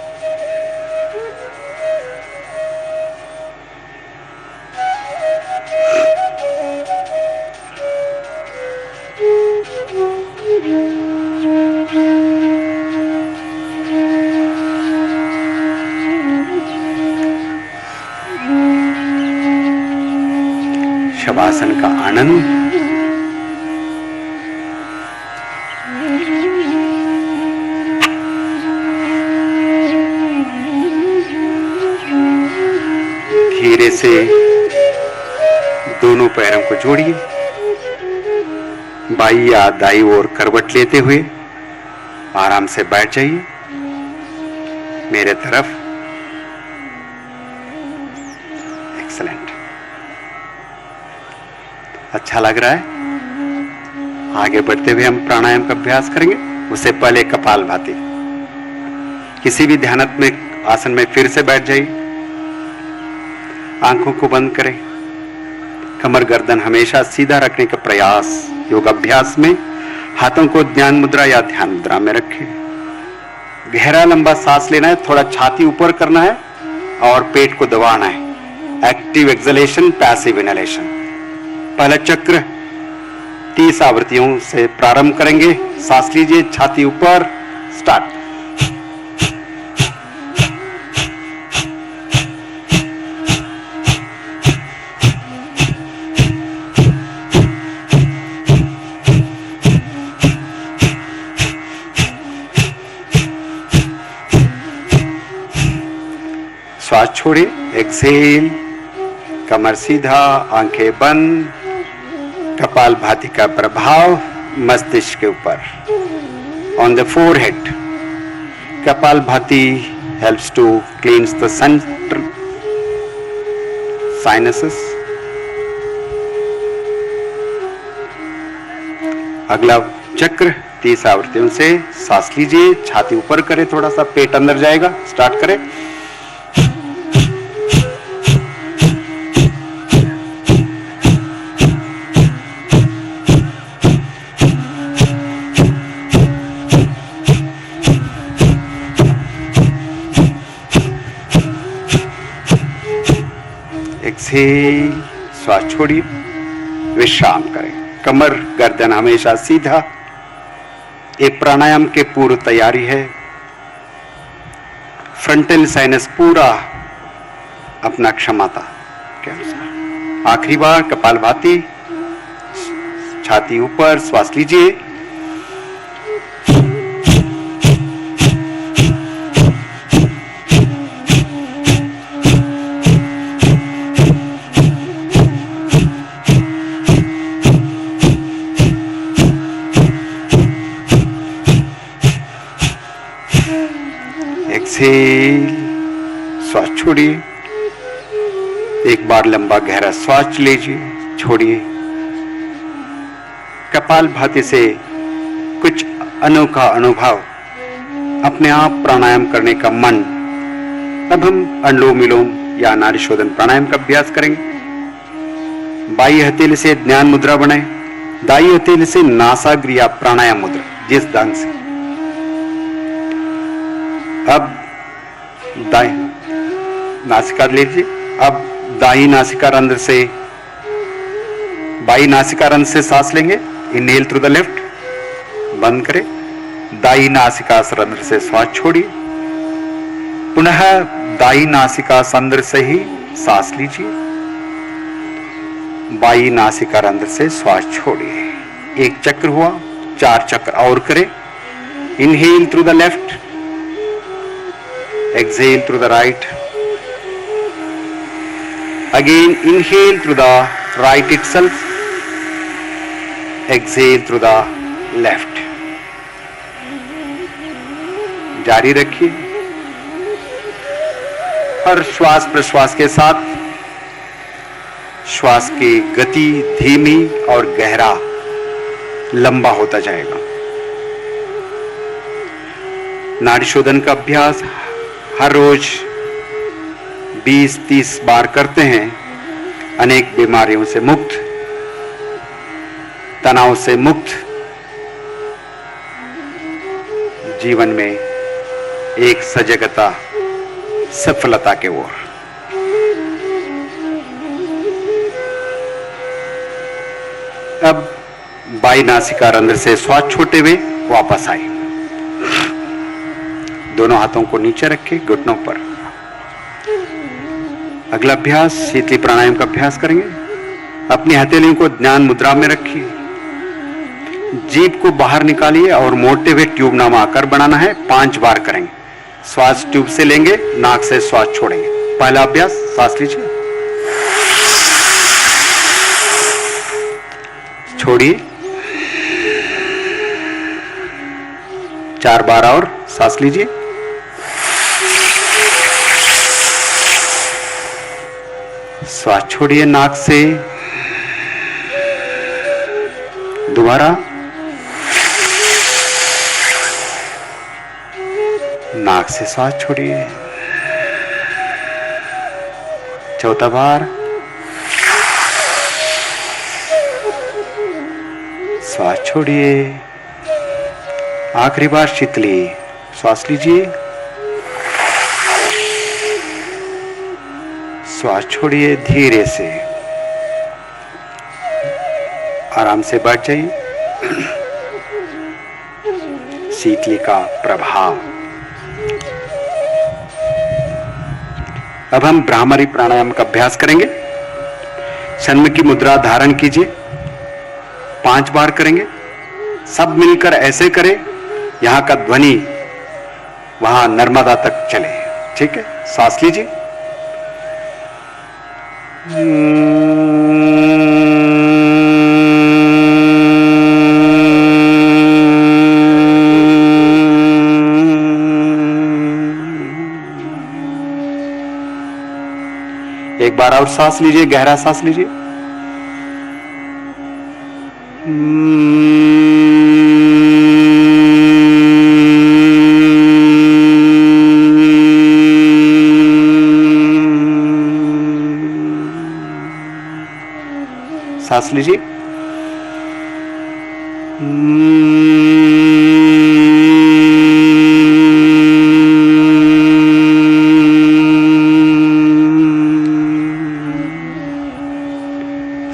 शवासन का आनंद। धीरे से दोनों पैरों को जोड़िए। बाई या दाई ओर करवट लेते हुए आराम से बैठ जाइए मेरे तरफ। एक्सीलेंट। अच्छा लग रहा है। आगे बढ़ते हुए हम प्राणायाम का अभ्यास करेंगे। उससे पहले कपालभाति। किसी भी ध्यानात्मक आसन में फिर से बैठ जाइए। आंखों को बंद करें। कमर गर्दन हमेशा सीधा रखने का प्रयास। योगाभ्यास में हाथों को ज्ञान मुद्रा या ध्यान मुद्रा में रखें। गहरा लंबा सांस लेना है, थोड़ा छाती ऊपर करना है और पेट को दबाना है। Active acceleration, passive inhalation. पहला चक्र 30 आवृत्तियों से प्रारंभ करेंगे। सांस लीजिए, छाती ऊपर, स्टार्ट। श्वास छोड़िए, एक्सेल। कमर सीधा, आंखें बंद। कपालभाति का प्रभाव मस्तिष्क के ऊपर, on the forehead. Kapalbhati helps to cleanse the central sinuses. अगला चक्र 30 आवृत्तियों से। सांस लीजिए, छाती ऊपर करें, थोड़ा सा पेट अंदर जाएगा। स्टार्ट करें। एक्सेल। श्वास छोड़िए, विश्राम करें। कमर गर्दन हमेशा सीधा। ये प्राणायाम के पूर्व तैयारी है। फ्रंटल साइनस पूरा अपना क्षमता के अनुसार। आखिरी बार कपालभाति, छाती ऊपर, श्वास लीजिए। एक्सेल, श्वास छोड़िए। एक बार लंबा गहरा श्वास लीजिए, छोड़िए। कपालभाति से कुछ अनोखा अनुभव, अपने आप प्राणायाम करने का मन। अब हम अनुलोम विलोम या नाड़ी शोधन प्राणायाम का अभ्यास करेंगे। बाई हथेली से ध्यान मुद्रा बनाए, दाई हथेली से नासाग्र प्राणायाम मुद्रा, जिस ढंग से। अब दाएं नासिका लीजिए। अब दाई नासिका रंध्र से, बाई नासिका रंध्र से सांस लेंगे। इनहेल थ्रू द लेफ्ट, बंद करें। दाई नासिका रंध्र से श्वास छोड़िए। पुनः दाई नासिका रंध्र से ही सांस लीजिए। बाई नासिका रंध्र से श्वास छोड़िए। एक चक्र हुआ, 4 चक्र और करें। Inhale through the left, exhale through the right. Again inhale through the right itself, exhale through the left. जारी रखिए। हर श्वास प्रश्वास के साथ श्वास की गति धीमी और गहरा लंबा होता जाएगा। नाड़ी शोधन का अभ्यास हर रोज 20-30 बार करते हैं। अनेक बीमारियों से मुक्त, तनाव से मुक्त जीवन में एक सजगता, सफलता के ओर। अब बाई नासिका रंध्र से श्वास छोड़ते हुए वापस आए। दोनों हाथों को नीचे रखें, घुटनों पर। अगला अभ्यास शीतली प्राणायाम का अभ्यास करेंगे। अपनी हथेलियों को ध्यान मुद्रा में रखिए। जीभ को बाहर निकालिए और मोटे हुए ट्यूब नामा आकार बनाना है। 5 बार करेंगे। श्वास ट्यूब से लेंगे, नाक से श्वास छोड़ेंगे। पहला अभ्यास, सांस लीजिए, छोड़िए। 4 बार और सांस लीजिए। श्वास छोड़िए नाक से। दोबारा, नाक से श्वास छोड़िए। चौथा बार, श्वास छोड़िए। आखिरी बार शीतली, श्वास लीजिए, श्वास छोड़िए। धीरे से आराम से बैठ जाइए। शीतली का प्रभाव। अब हम भ्रामरी प्राणायाम का अभ्यास करेंगे। षण्मुखी मुद्रा धारण कीजिए। 5 बार करेंगे। सब मिलकर ऐसे करें, यहां का ध्वनि वहां नर्मदा तक चले। ठीक है, सांस लीजिए। एक बार और सांस लीजिए, गहरा सांस लीजिए। सांस लीजिए।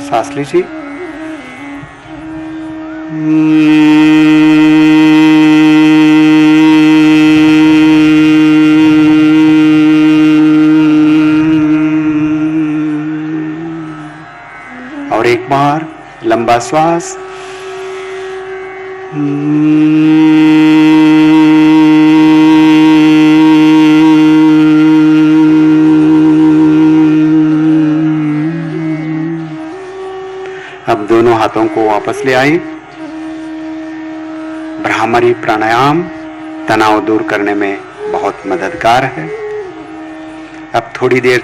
सांस लीजिए। और एक बार लंबा श्वास। अब दोनों हाथों को वापस ले आए। भ्रामरी प्राणायाम तनाव दूर करने में बहुत मददगार है। अब थोड़ी देर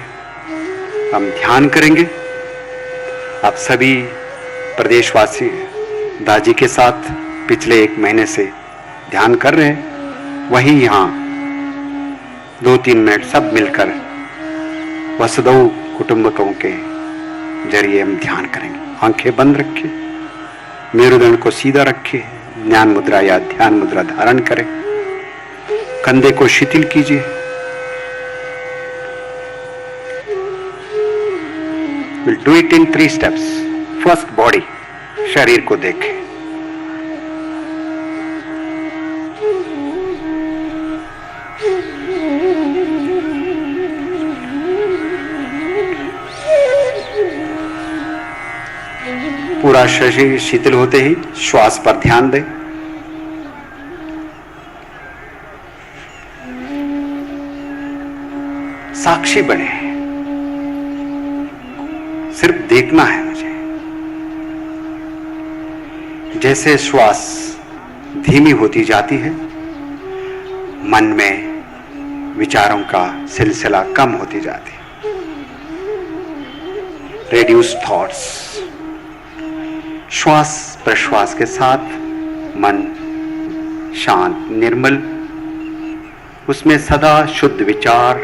हम ध्यान करेंगे। आप सभी प्रदेशवासी दाजी के साथ पिछले 1 महीने से ध्यान कर रहे हैं। वहीं यहाँ 2-3 मिनट सब मिलकर वसुधैव कुटुंबकम के जरिए हम ध्यान करेंगे। आंखें बंद रखें, मेरुदंड को सीधा रखें, ज्ञान मुद्रा या ध्यान मुद्रा धारण करें, कंधे को शिथिल कीजिए। We'll do it in 3 steps. First body, शरीर को देखें। पूरा शरीर शिथिल होते ही श्वास पर ध्यान दें। साक्षी बने, सिर्फ देखना है मुझे। जैसे श्वास धीमी होती जाती है, मन में विचारों का सिलसिला कम होती जाती है। Reduce thoughts. श्वास प्रश्वास के साथ मन शांत निर्मल, उसमें सदा शुद्ध विचार,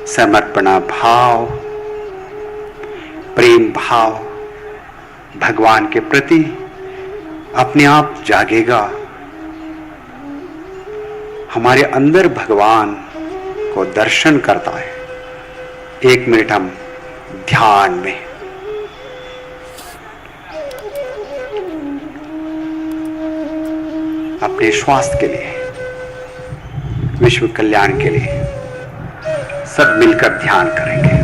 समर्पणा भाव, प्रेम भाव भगवान के प्रति अपने आप जागेगा। हमारे अंदर भगवान को दर्शन करता है। 1 मिनट हम ध्यान में अपने स्वास्थ्य के लिए, विश्व कल्याण के लिए सब मिलकर ध्यान करेंगे।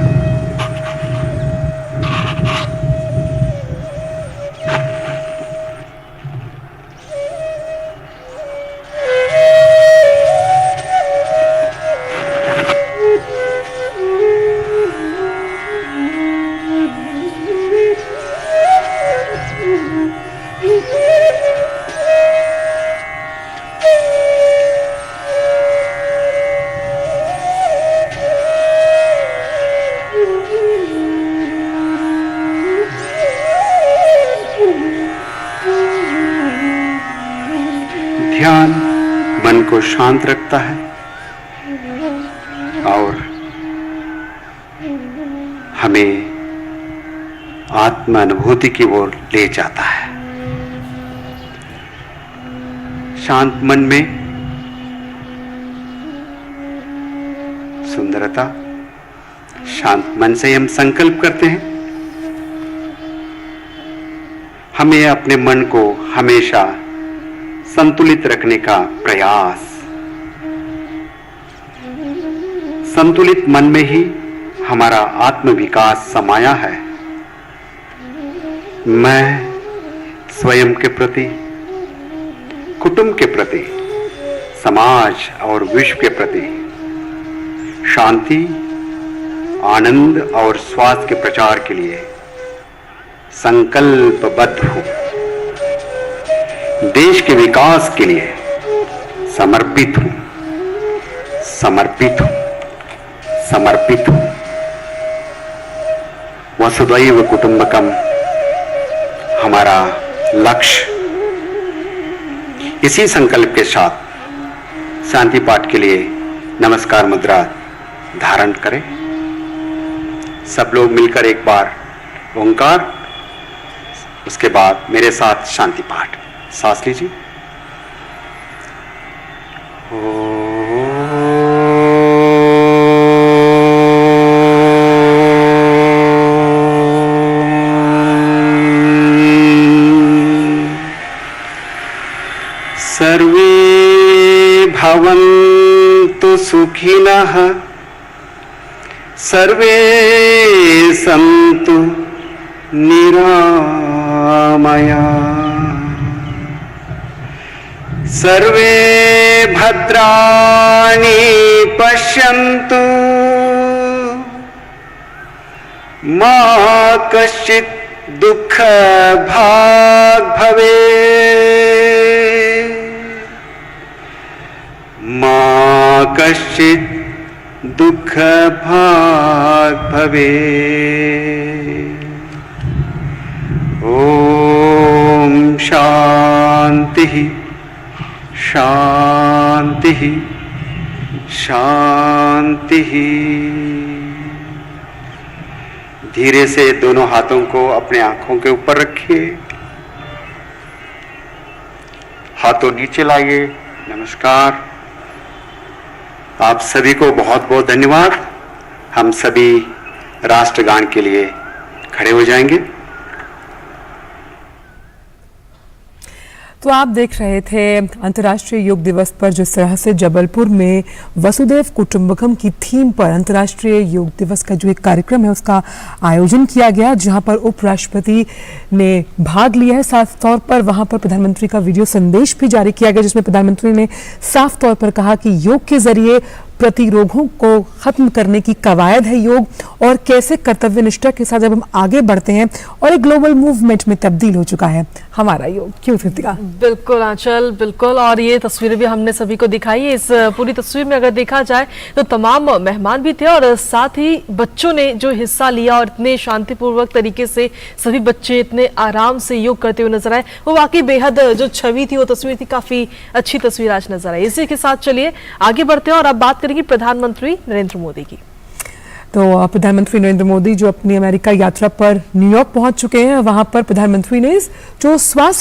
ध्यान मन को शांत रखता है और हमें आत्म अनुभूति की ओर ले जाता है। शांत मन में सुंदरता। शांत मन से हम संकल्प करते हैं, हमें अपने मन को हमेशा संतुलित रखने का प्रयास। संतुलित मन में ही हमारा आत्म विकास समाया है। मैं स्वयं के प्रति, कुटुंब के प्रति, समाज और विश्व के प्रति शांति, आनंद और स्वास्थ्य के प्रचार के लिए संकल्पबद्ध हूं। देश के विकास के लिए समर्पित हूं, समर्पित हूं, समर्पित हूं। वसुधैव कुटुंबकम हमारा लक्ष्य। इसी संकल्प के साथ शांति पाठ के लिए नमस्कार मुद्रा धारण करें। सब लोग मिलकर एक बार ओंकार, उसके बाद मेरे साथ शांति पाठ। सांस लीजिए। सर्वे भवन्तु सुखिनः, सर्वे सन्तु निरामया सर्वे भद्राणि पश्यन्तु मा कश्चित् दुःख भाग् भवेत् मा कश्चित् दुःख भाग् भवेत्। ॐ शान्तिः शान्तिः शान्तिः। धीरे से दोनों हाथों को अपने आंखों के ऊपर रखिए, हाथों नीचे लाइए। नमस्कार। आप सभी को बहुत बहुत धन्यवाद। हम सभी राष्ट्रगान के लिए खड़े हो जाएंगे। तो आप देख रहे थे अंतर्राष्ट्रीय योग दिवस पर जिस तरह से जबलपुर में वसुधैव कुटुंबकम की थीम पर अंतर्राष्ट्रीय योग दिवस का जो एक कार्यक्रम है उसका आयोजन किया गया, जहां पर उपराष्ट्रपति ने भाग लिया है। साफ तौर पर वहां पर प्रधानमंत्री का वीडियो संदेश भी जारी किया गया, जिसमें प्रधानमंत्री ने साफ तौर पर कहा कि योग के जरिए प्रतिरोधों को खत्म करने की कवायद है योग, और कैसे कर्तव्य निष्ठा के साथ जब हम आगे बढ़ते हैं और एक ग्लोबल मूवमेंट में तब्दील हो चुका है हमारा योग। क्यों कृतिका? बिल्कुल आंचल, बिल्कुल। और ये तस्वीरें भी हमने सभी को दिखाई। इस पूरी तस्वीर में अगर देखा जाए तो तमाम मेहमान भी थे और साथ ही बच्चों ने जो हिस्सा लिया और इतने शांतिपूर्वक तरीके से सभी बच्चे इतने आराम से योग करते हुए नजर आए, वो वाकई बेहद जो छवि थी, वो तस्वीर थी, काफी अच्छी तस्वीर आज नजर आई। इसी के साथ चलिए आगे बढ़ते हैं और अब बात करेंगे प्रधानमंत्री नरेंद्र मोदी की। तो प्रधानमंत्री नरेंद्र मोदी जो अपनी अमेरिका यात्रा पर न्यूयॉर्क पहुंच चुके हैं, वहां पर प्रधानमंत्री ने जो स्वास्थ्य